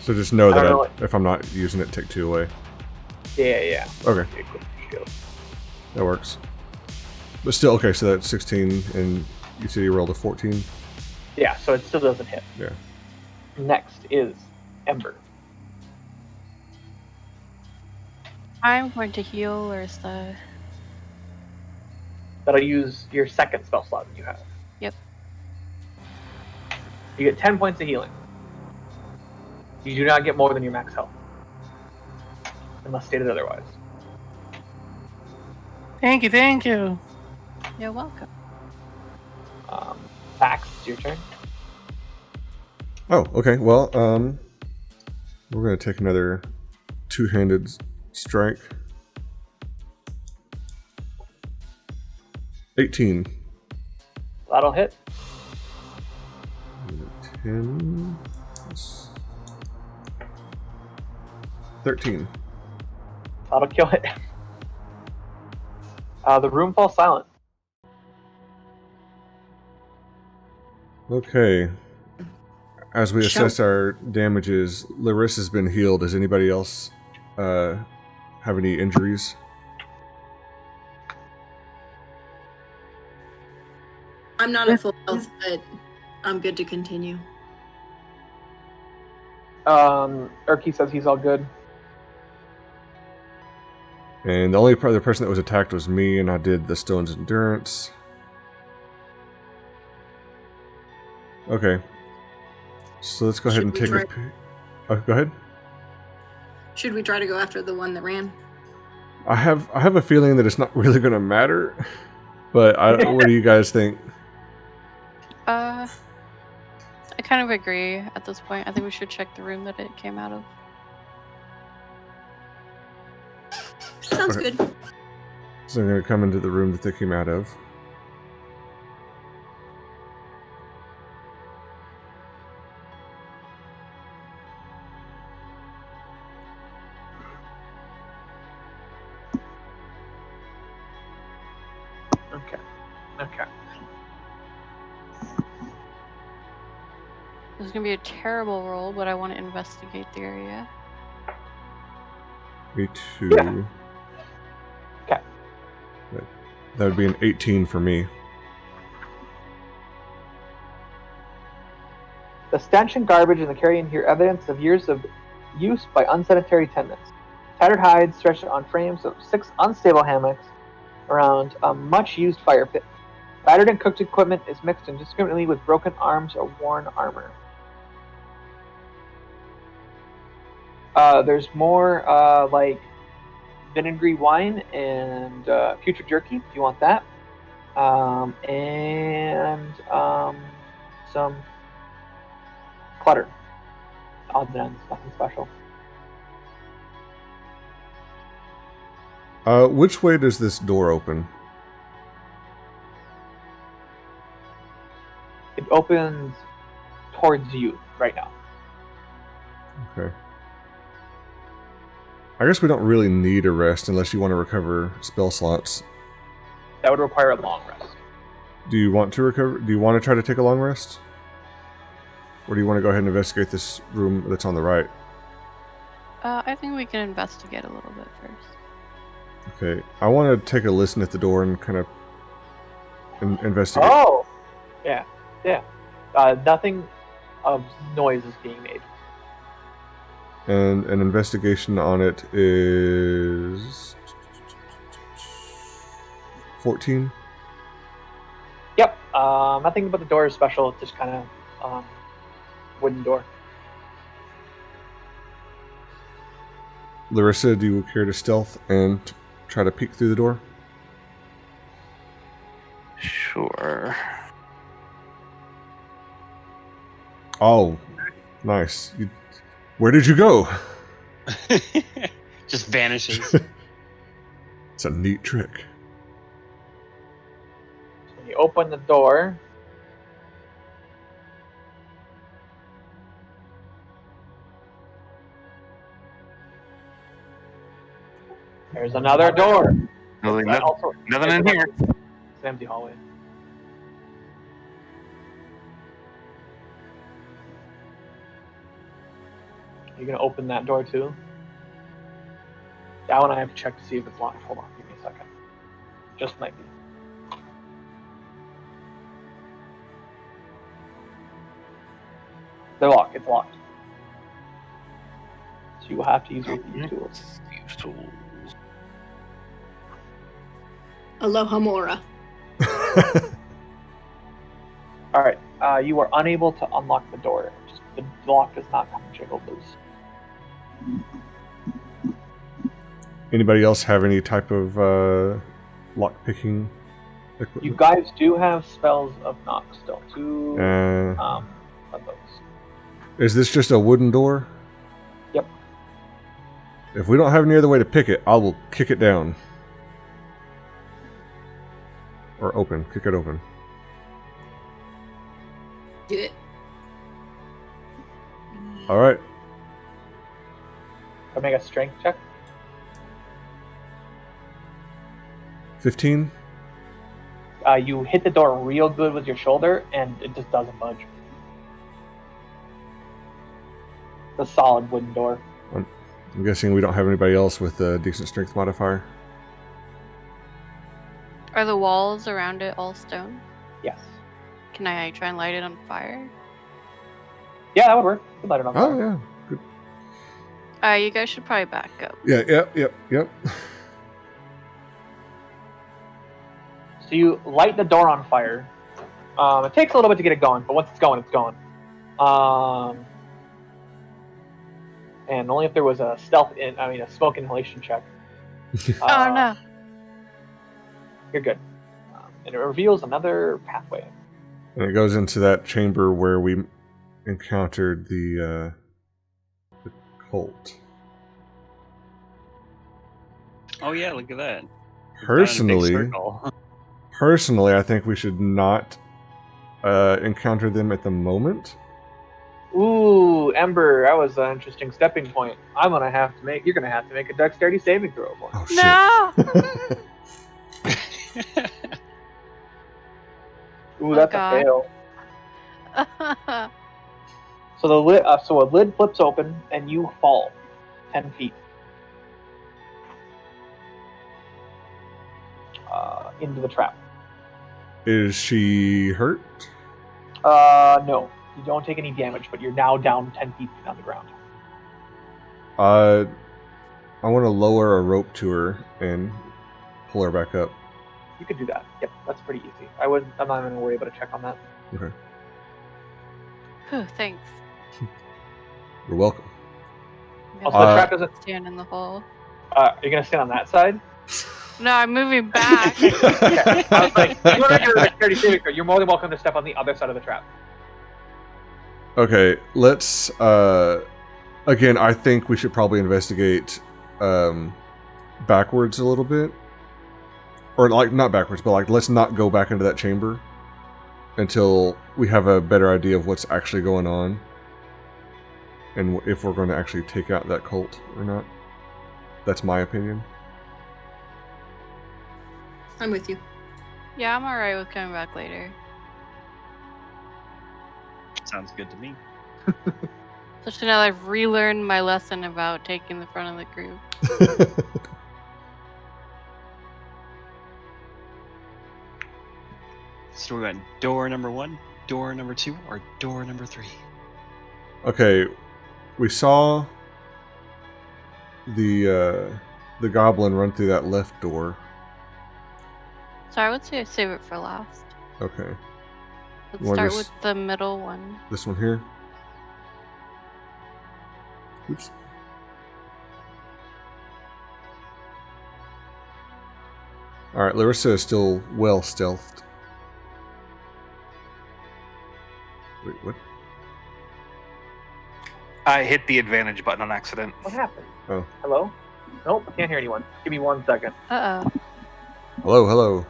So just know I don't that know. if I'm not using it, take 2 away. Yeah. Okay, Equip the shield. that works. But still, okay, so that's 16, and you said you rolled a 14? Yeah, so it still doesn't hit. Yeah. Next is Ember. I'm going to heal, or is the... That'll use your second spell slot that you have. Yep. You get 10 points of healing. You do not get more than your max health. Unless stated otherwise. Thank you. You're welcome. Thax, it's your turn. Oh, okay, well, we're going to take another two-handed strike. 18. That'll hit. 10. 13. That'll kill it. The room falls silent. Okay. as we assess our damages, Larissa's been healed. Does anybody else have any injuries? I'm not at full health, but I'm good to continue. Erky says he's all good. And the only other person that was attacked was me, and I did the Stone's Endurance. Okay. So let's go ahead and take a... go ahead. Should we try to go after the one that ran? I have a feeling that it's not really going to matter, but what do you guys think? I kind of agree at this point. I think we should check the room that it came out of. Sounds Okay. good. So I'm going to come into the room that they came out of. Okay. This is going to be a terrible roll, but I want to investigate the area. Me too. Yeah. Okay. That would be an 18 for me. The stench and garbage in the carrion here evidence of years of use by unsanitary tenants. Tattered hides stretched on frames of 6 unstable hammocks around a much-used fire pit. Battered and cooked equipment is mixed indiscriminately with broken arms or worn armor. There's more like vinegary wine and putrid jerky if you want that, and some clutter. Odds and ends, nothing special. Which way does this door open? It opens towards you right now. Okay. I guess we don't really need a rest unless you want to recover spell slots. That would require a long rest. Do you want to recover? Do you want to try to take a long rest? Or do you want to go ahead and investigate this room that's on the right? I think we can investigate a little bit first. Okay. I want to take a listen at the door and kind of investigate. Oh! Yeah. Nothing of noise is being made. And an investigation on it is 14. Yep. Nothing about the door is special. Just kind of wooden door. Larissa, do you care to stealth and try to peek through the door? Sure. Oh, nice. Where did you go? Just vanishes. It's a neat trick. When you open the door, there's another door. Nothing Also, in here. It's an empty hallway. You're gonna open that door too? That one I have to check to see if it's locked. Hold on, give me a second. Just might be. They're locked. It's locked. So you will have to use your thieves tools. Thieves tools. Aloha Mora. All right. You are unable to unlock the door. The lock does not come jiggled loose. Anybody else have any type of lock-picking equipment? You guys do have spells of knock still. Two of those. Is this just a wooden door? Yep. If we don't have any other way to pick it, I will kick it down. Or open. Kick it open. Do it. Alright. I'll make a strength check. 15? You hit the door real good with your shoulder, and it just doesn't budge. the solid wooden door. I'm guessing we don't have anybody else with a decent strength modifier. Are the walls around it all stone? Yes. Can I try and light it on fire? Yeah, that would work. You can light it on Oh, fire. yeah. Good. You guys should probably back up. Yeah, yep. So you light the door on fire. It takes a little bit to get it going, but once it's going, it's going. And only if there was a smoke inhalation check. Oh no. You're good. And it reveals another pathway. And it goes into that chamber where we encountered the cult. Oh yeah, look at that. Personally, I think we should not encounter them at the moment. Ooh, Ember, that was an interesting stepping point. You're gonna have to make a dexterity saving throw. Oh shit. No. Ooh, that's God. a fail. So a lid flips open and you fall 10 feet into the trap. Is she hurt? No, you don't take any damage, but you're now down 10 feet on the ground. I want to lower a rope to her and pull her back up. You could do that. Yep, that's pretty easy. I'm not even gonna worry about a check on that. Okay. Whew, thanks. You're welcome. I'm Also, gonna the trap doesn't. stand in the hole. You're gonna stand on that side. No, I'm moving back. Okay. I was like, you want to do a dexterity saving throw? You're more than welcome to step on the other side of the trap. Okay, let's again, I think we should probably investigate backwards a little bit. Or like not backwards, but like let's not go back into that chamber until we have a better idea of what's actually going on and if we're going to actually take out that cult or not. That's my opinion. I'm with you. Yeah, I'm alright with coming back later. Sounds good to me. Especially now that I've relearned my lesson about taking the front of the group. So we went door number 1, door number 2, or door number 3? Okay, we saw the goblin run through that left door. So I would say I save it for last. Okay, Let's You want start this- with the middle one. this one here. Oops. Alright, Larissa is still well stealthed. Wait, what? I hit the advantage button on accident. What happened? Oh. Hello? Nope, I can't hear anyone. Give me 1 second. Uh-oh. Hello.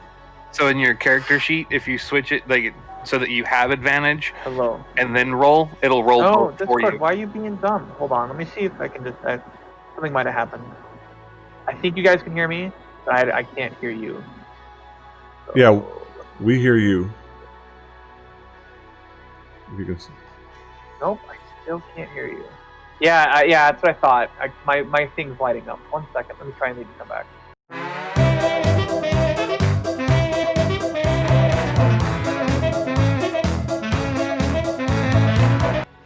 So in your character sheet, if you switch it like so that you have advantage Hello. and then roll, it'll roll No, both for Discord, you. why are you being dumb? Hold on, let me see if I can just... something might have happened. I think you guys can hear me, but I can't hear you. So- Yeah. We hear you. If you can see. Nope, I still can't hear you. Yeah, that's what I thought. My thing's lighting up. 1 second, let me try and leave you come back.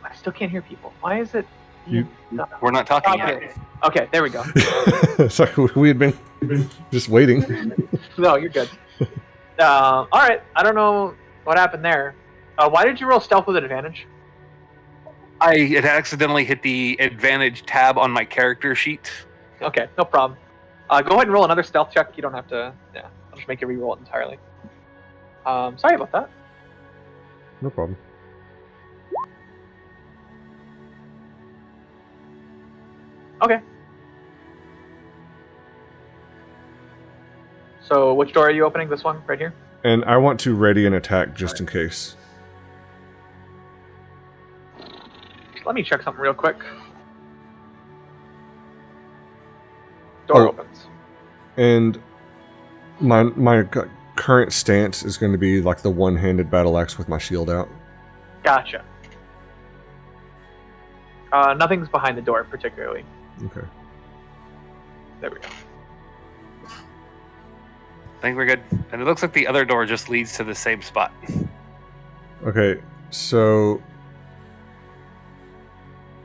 I still can't hear people. Why is it? We're not talking Okay. yet. Okay, there we go. It's like we had been just waiting. No, you're good. All right, I don't know what happened there. Why did you roll stealth with advantage? I had accidentally hit the advantage tab on my character sheet. Okay, no problem. Go ahead and roll another stealth check. You don't have to. Yeah, I'll just make you re-roll it entirely. Sorry about that. No problem. Okay. So, which door are you opening? This one, right here? And I want to ready an attack just in case. Let me check something real quick. Door Oh. opens. And my current stance is going to be like the one-handed battle axe with my shield out. Gotcha. Nothing's behind the door particularly. Okay. There we go. I think we're good. And it looks like the other door just leads to the same spot. Okay, so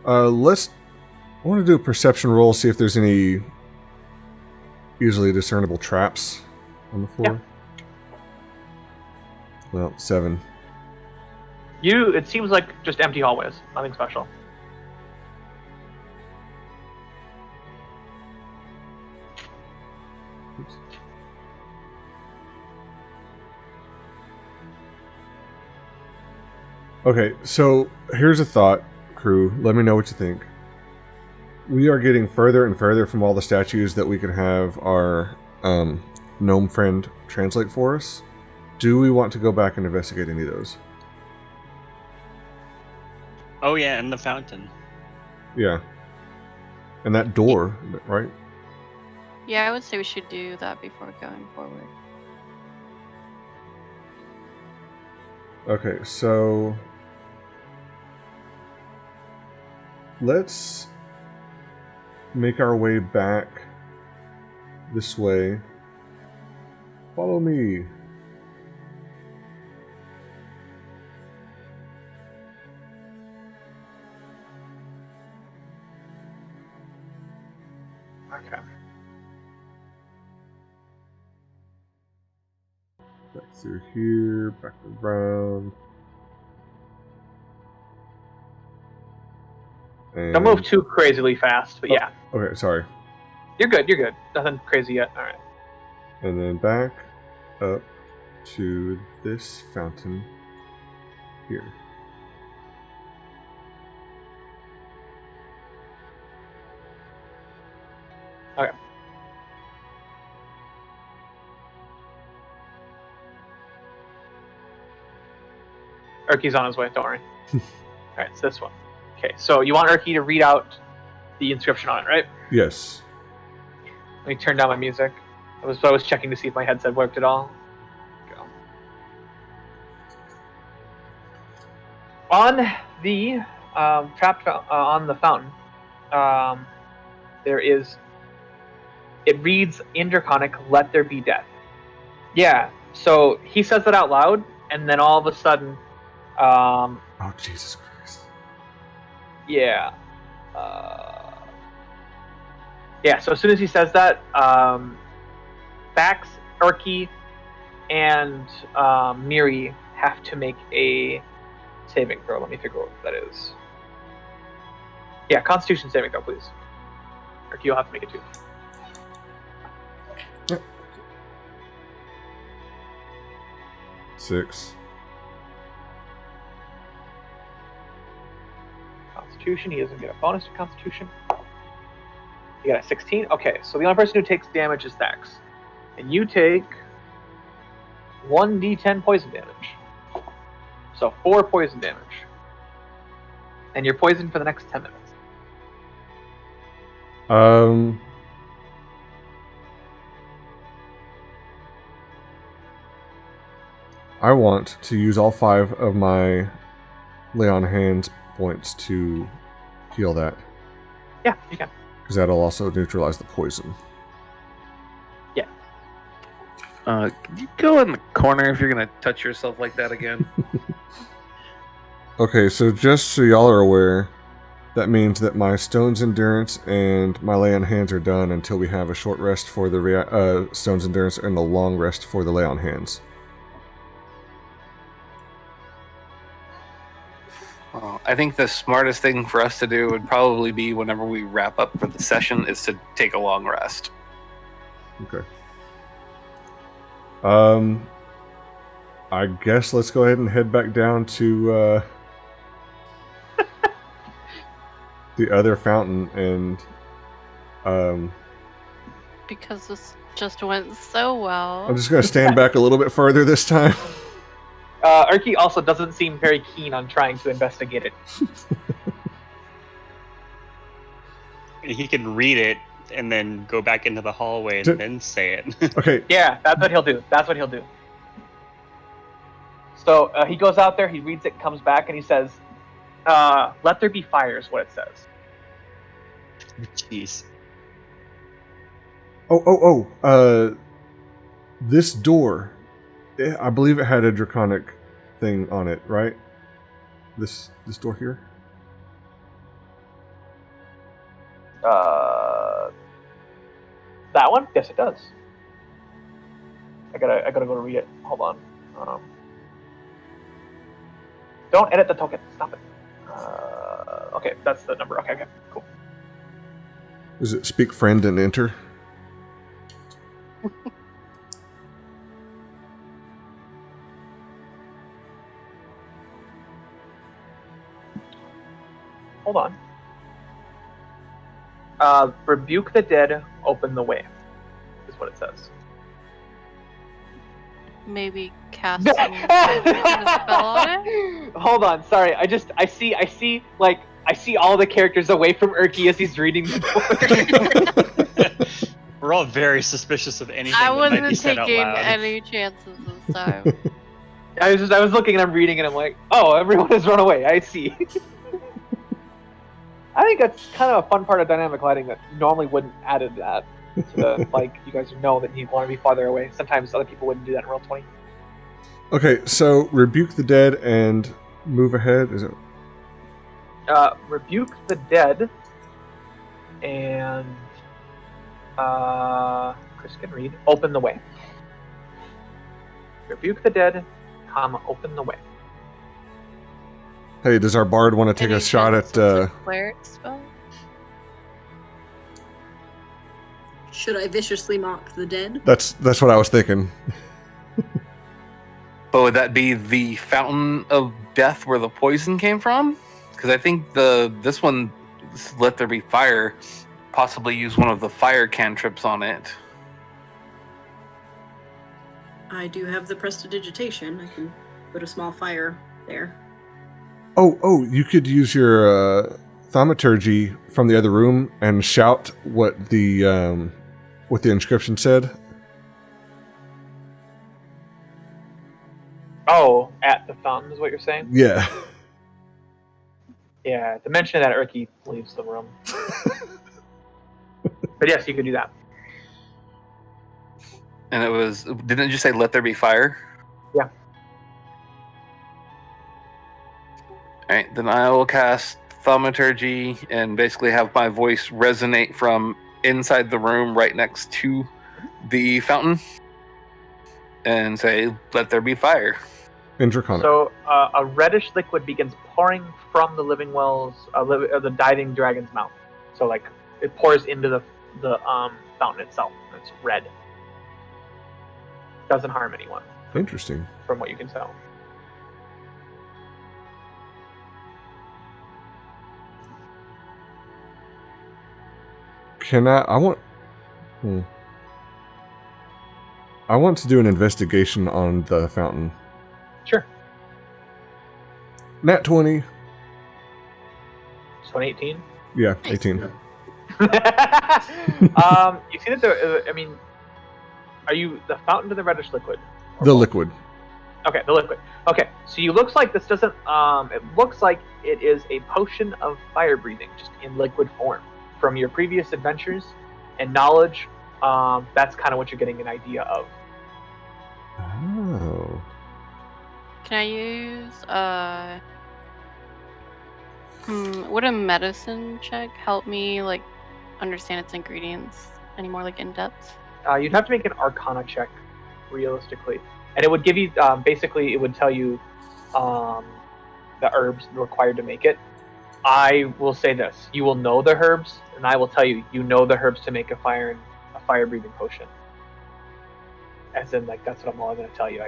I want to do a perception roll, see if there's any easily discernible traps on the floor. Yeah. Well, 7. It seems like just empty hallways, nothing special. Oops. Okay, so here's a thought, crew. Let me know what you think. We are getting further and further from all the statues that we can have our gnome friend translate for us. Do we want to go back and investigate any of those? Oh yeah, and the fountain. Yeah. And that door, right? Yeah, I would say we should do that before going forward. Okay, so let's make our way back this way. Follow me. Okay. Back through here, back around. And... Don't move too crazily fast, but yeah. Okay, sorry. You're good, you're good. Nothing crazy yet. Alright. And then back up to this fountain here. Okay. Urki's on his way, don't worry. Alright, it's this one. Okay, so you want Urki to read out the inscription on it, right? Yes. Let me turn down my music. I was checking to see if my headset worked at all. Go. On the on the fountain, there is. It reads in Draconic, "Let there be death." Yeah. So he says that out loud, and then all of a sudden, Oh, Jesus Christ. yeah. Yeah, so as soon as he says that, Thax, Urki, and Miri have to make a saving throw. Let me figure out what that is. Yeah, Constitution saving throw, please. Urki, you'll have to make it too. Yep. 6. Constitution, he doesn't get a bonus to Constitution. You got a 16? Okay, so the only person who takes damage is Thax. And you take 1d10 poison damage. So 4 poison damage. And you're poisoned for the next 10 minutes. I want to use all 5 of my lay on hands points to heal that. Yeah, you can. Because that'll also neutralize the poison. Yeah. Can you go in the corner if you're going to touch yourself like that again? Okay, so just so y'all are aware, that means that my Stone's Endurance and my Lay on Hands are done until we have a short rest for the Stone's Endurance and a long rest for the Lay on Hands. Well, I think the smartest thing for us to do would probably be whenever we wrap up for the session is to take a long rest. Okay. I guess let's go ahead and head back down to the other fountain and Because this just went so well. I'm just going to stand back a little bit further this time. Urki also doesn't seem very keen on trying to investigate it. He can read it and then go back into the hallway and then say it. Okay. Yeah, that's what he'll do. That's what he'll do. So he goes out there, he reads it, comes back, and he says, Let there be fire is what it says. Jeez. This door, I believe it had a draconic thing on it, right? This door here? That one? Yes, it does. I gotta go to read it. Hold on. Don't edit the token. Stop it. Okay, that's the number. Okay, cool. Is it speak friend and enter? Hold on. Rebuke the dead, open the way, is what it says. Maybe cast some spell on it? Hold on, sorry. I see all the characters away from Urki as he's reading the book. We're all very suspicious of anything I that might be wasn't said out taking loud. any chances this time. I was looking and I'm reading and I'm like, oh, everyone has run away. I see. I think that's kind of a fun part of dynamic lighting that normally wouldn't added that. To the, you guys know that you want to be farther away. Sometimes other people wouldn't do that in Roll20. Okay, so rebuke the dead and move ahead. Is it? Rebuke the dead, and Chris can read. Open the way. Rebuke the dead, open the way. Hey, does our bard want to take Any a shot chances at? it's a cleric spell? Should I viciously mock the dead? That's what I was thinking. But would that be the fountain of death where the poison came from? Because I think this one, let there be fire, possibly use one of the fire cantrips on it. I do have the prestidigitation. I can put a small fire there. Oh, you could use your thaumaturgy from the other room and shout what the inscription said. Oh, at the fountain is what you're saying? Yeah. Yeah, to mention that Urki leaves the room. But yes, you could do that. And it was, didn't you say let there be fire? Yeah. Alright, then I will cast thaumaturgy and basically have my voice resonate from inside the room right next to the fountain and say, let there be fire. In Draconic. So a reddish liquid begins pouring from the living wells, the diving dragon's mouth. So it pours into the fountain itself. It's red. Doesn't harm anyone. Interesting. From what you can tell. I want to do an investigation on the fountain. Sure. Nat 20. So an 18? Yeah, 18. You see that are you the fountain or the reddish liquid? The liquid. Okay, the liquid. Okay, so you looks like this doesn't, it looks like it is a potion of fire breathing, just in liquid form. From your previous adventures and knowledge, that's kind of what you're getting an idea of. Oh. Can I use would a medicine check help me understand its ingredients any more in depth? You'd have to make an Arcana check, realistically, and it would give you basically it would tell you the herbs required to make it. I will say this: you will know the herbs, and I will tell you know the herbs to make a fire breathing potion. As in, that's what I'm all going to tell you.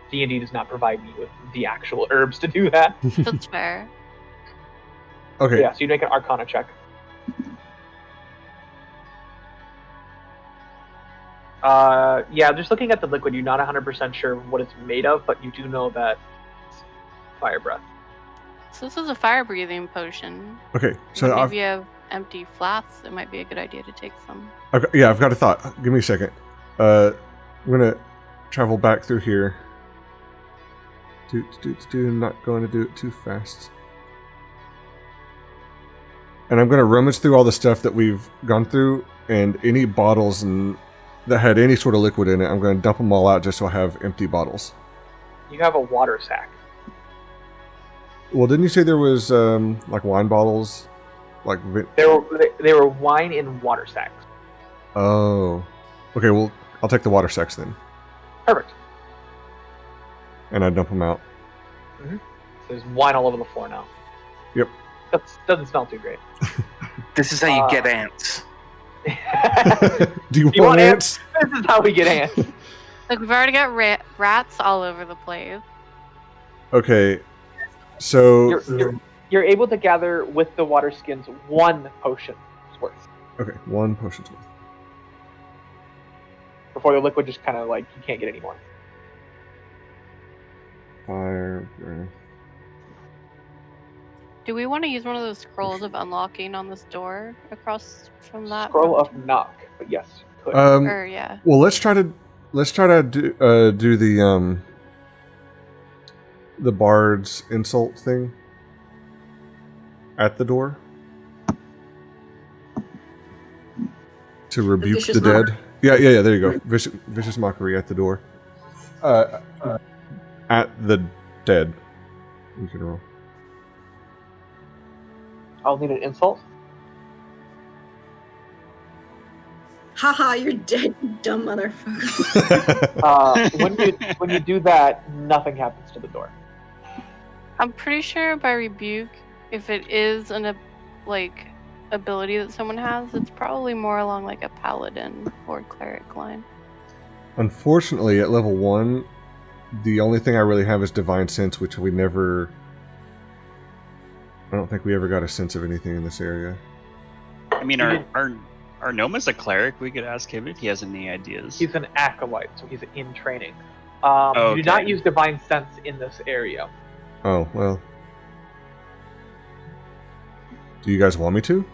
D&D does not provide me with the actual herbs to do that. That's fair. Okay. Yeah, so you make an Arcana check. Yeah, just looking at the liquid, you're not 100% sure what it's made of, but you do know that it's fire breath. So this is a fire breathing potion. Okay, so maybe you have empty flasks. It might be a good idea to take some. I've got a thought. Give me a second. I'm gonna travel back through here. I'm not going to do it too fast. And I'm going to rummage through all the stuff that we've gone through, and any bottles that had any sort of liquid in it, I'm going to dump them all out just so I have empty bottles. You have a water sack. Well, didn't you say there was like wine bottles? Like They were wine in water sacks. Oh. Okay, well, I'll take the water sacks then. Perfect. And I dump them out. So there's wine all over the floor now. Yep. That doesn't smell too great. This is how you get ants. Do you want ants? This is how we get ants. Like, we've already got rats all over the place. Okay, so... You're able to gather with the water skins 1 potion's worth. Okay, 1 potion's worth. Before the liquid just kind of like, you can't get any more. Fire... Do we want to use one of those scrolls of unlocking on this door across from that? Scroll of knock, but yes, you could. Or, yeah. Well, let's try to do the bard's insult thing at the door to rebuke the dead. Mockery. Yeah. There you go. Vicious mockery at the door. At the dead. In general. I'll need an insult. Haha, you're dead, you dumb motherfucker. When you do that, nothing happens to the door. I'm pretty sure by rebuke, if it is an ability that someone has, it's probably more along like a paladin or cleric line. Unfortunately, at level 1, the only thing I really have is Divine Sense, which we never... I don't think we ever got a sense of anything in this area. I mean, our gnome is a cleric. We could ask him if he has any ideas. He's an acolyte, so he's in training. Okay. You do not use Divine Sense in this area. Oh, well. Do you guys want me to?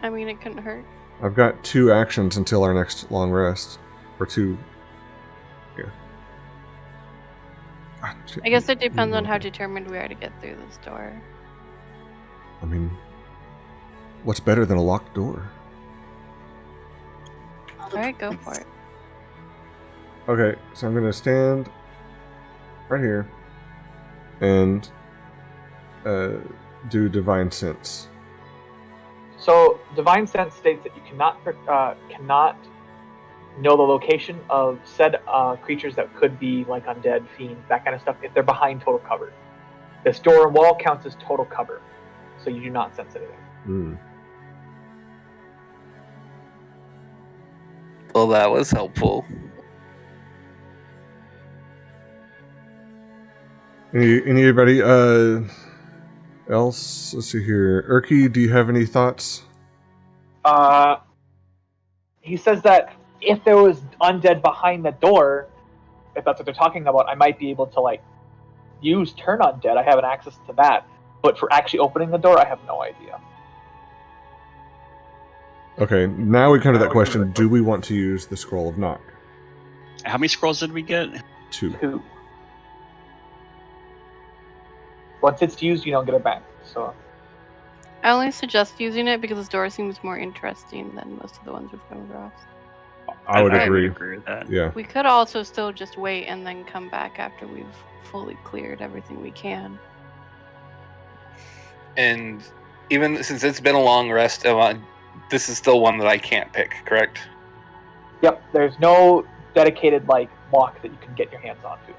I mean, it couldn't hurt. I've got 2 actions until our next long rest. Or 2... Yeah. Ah, shit. I guess it depends on how determined we are to get through this door. I mean... What's better than a locked door? Alright, go for it. Okay, so I'm going to stand right here and do Divine Sense. So, Divine Sense states that you cannot know the location of said creatures that could be like undead, fiends, that kind of stuff, if they're behind total cover. This door and wall counts as total cover, so you do not sense anything. Well, that was helpful. Anybody else? Let's see here. Urki, do you have any thoughts? He says that if there was undead behind the door, if that's what they're talking about, I might be able to like use turn undead. I have an access to that, but for actually opening the door, I have no idea. Okay, now we come to that question. Do we want to use the Scroll of Knock? How many scrolls did we get? 2. 2. Once it's used, you don't get it back. So I only suggest using it because this door seems more interesting than most of the ones we've come across. I would agree. agree with that. Yeah. We could also still just wait and then come back after we've fully cleared everything we can. And even since it's been a long rest, this is still one that I can't pick, correct? yep, there's no dedicated like lock that you can get your hands onto.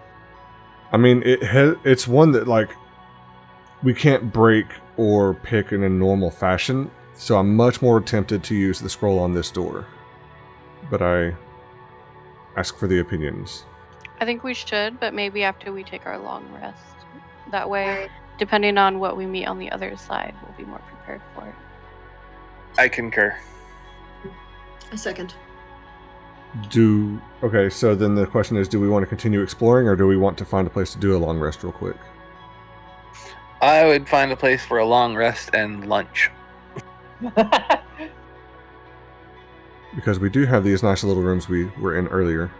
I mean, it's one that like we can't break or pick in a normal fashion, so I'm much more tempted to use the scroll on this door. But I ask for the opinions. I think we should, but maybe after we take our long rest. That way, depending on what we meet on the other side, we'll be more prepared for it. I concur. A second. Okay, so then the question is, do we want to continue exploring, or do we want to find a place to do a long rest real quick? I would find a place for a long rest and lunch. Because we do have these nice little rooms we were in earlier.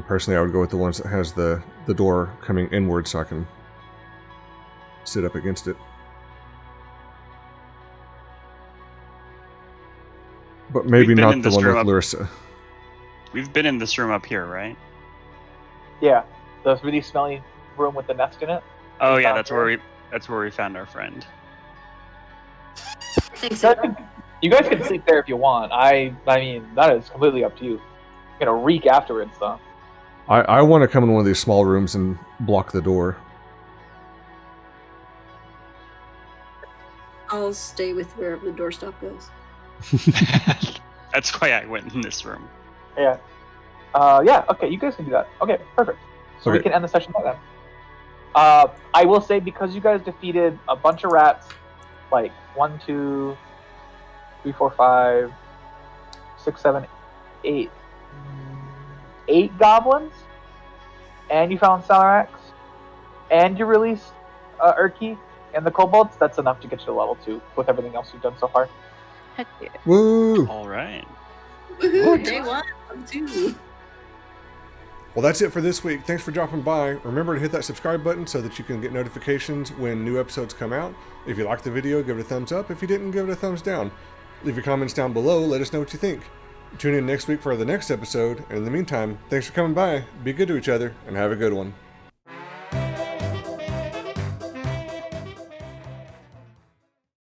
personally, I would go with the ones that has the door coming inward so I can sit up against it. But maybe We've been not in the this one room with up- Larissa. We've been in this room up here, right? Yeah, the really smelly room with the nest in it. Oh We yeah, found that's where we found our friend. Thanks. You guys can sleep there if you want. I mean, that is completely up to you. You're gonna reek afterwards, though. I want to come in one of these small rooms and block the door. I'll stay with wherever the doorstop goes. That's why I went in this room. Yeah. Yeah. Okay, you guys can do that. Okay, perfect. So we Okay. can end the session by then. I will say, because you guys defeated a bunch of rats, like 1, 2, 3, 4, 5, 6, 7, 8, 8 goblins, and you found Salarax, and you released Urki and the kobolds. That's enough to get you to level 2 with everything else you've done so far. Heck yeah. Woo! All right. Woohoo! Day 1, I'm 2. Well, that's it for this week. Thanks for dropping by. Remember to hit that subscribe button so that you can get notifications when new episodes come out. If you liked the video, give it a thumbs up. If you didn't, give it a thumbs down. Leave your comments down below. Let us know what you think. Tune in next week for the next episode. And in the meantime, thanks for coming by. Be good to each other and have a good one.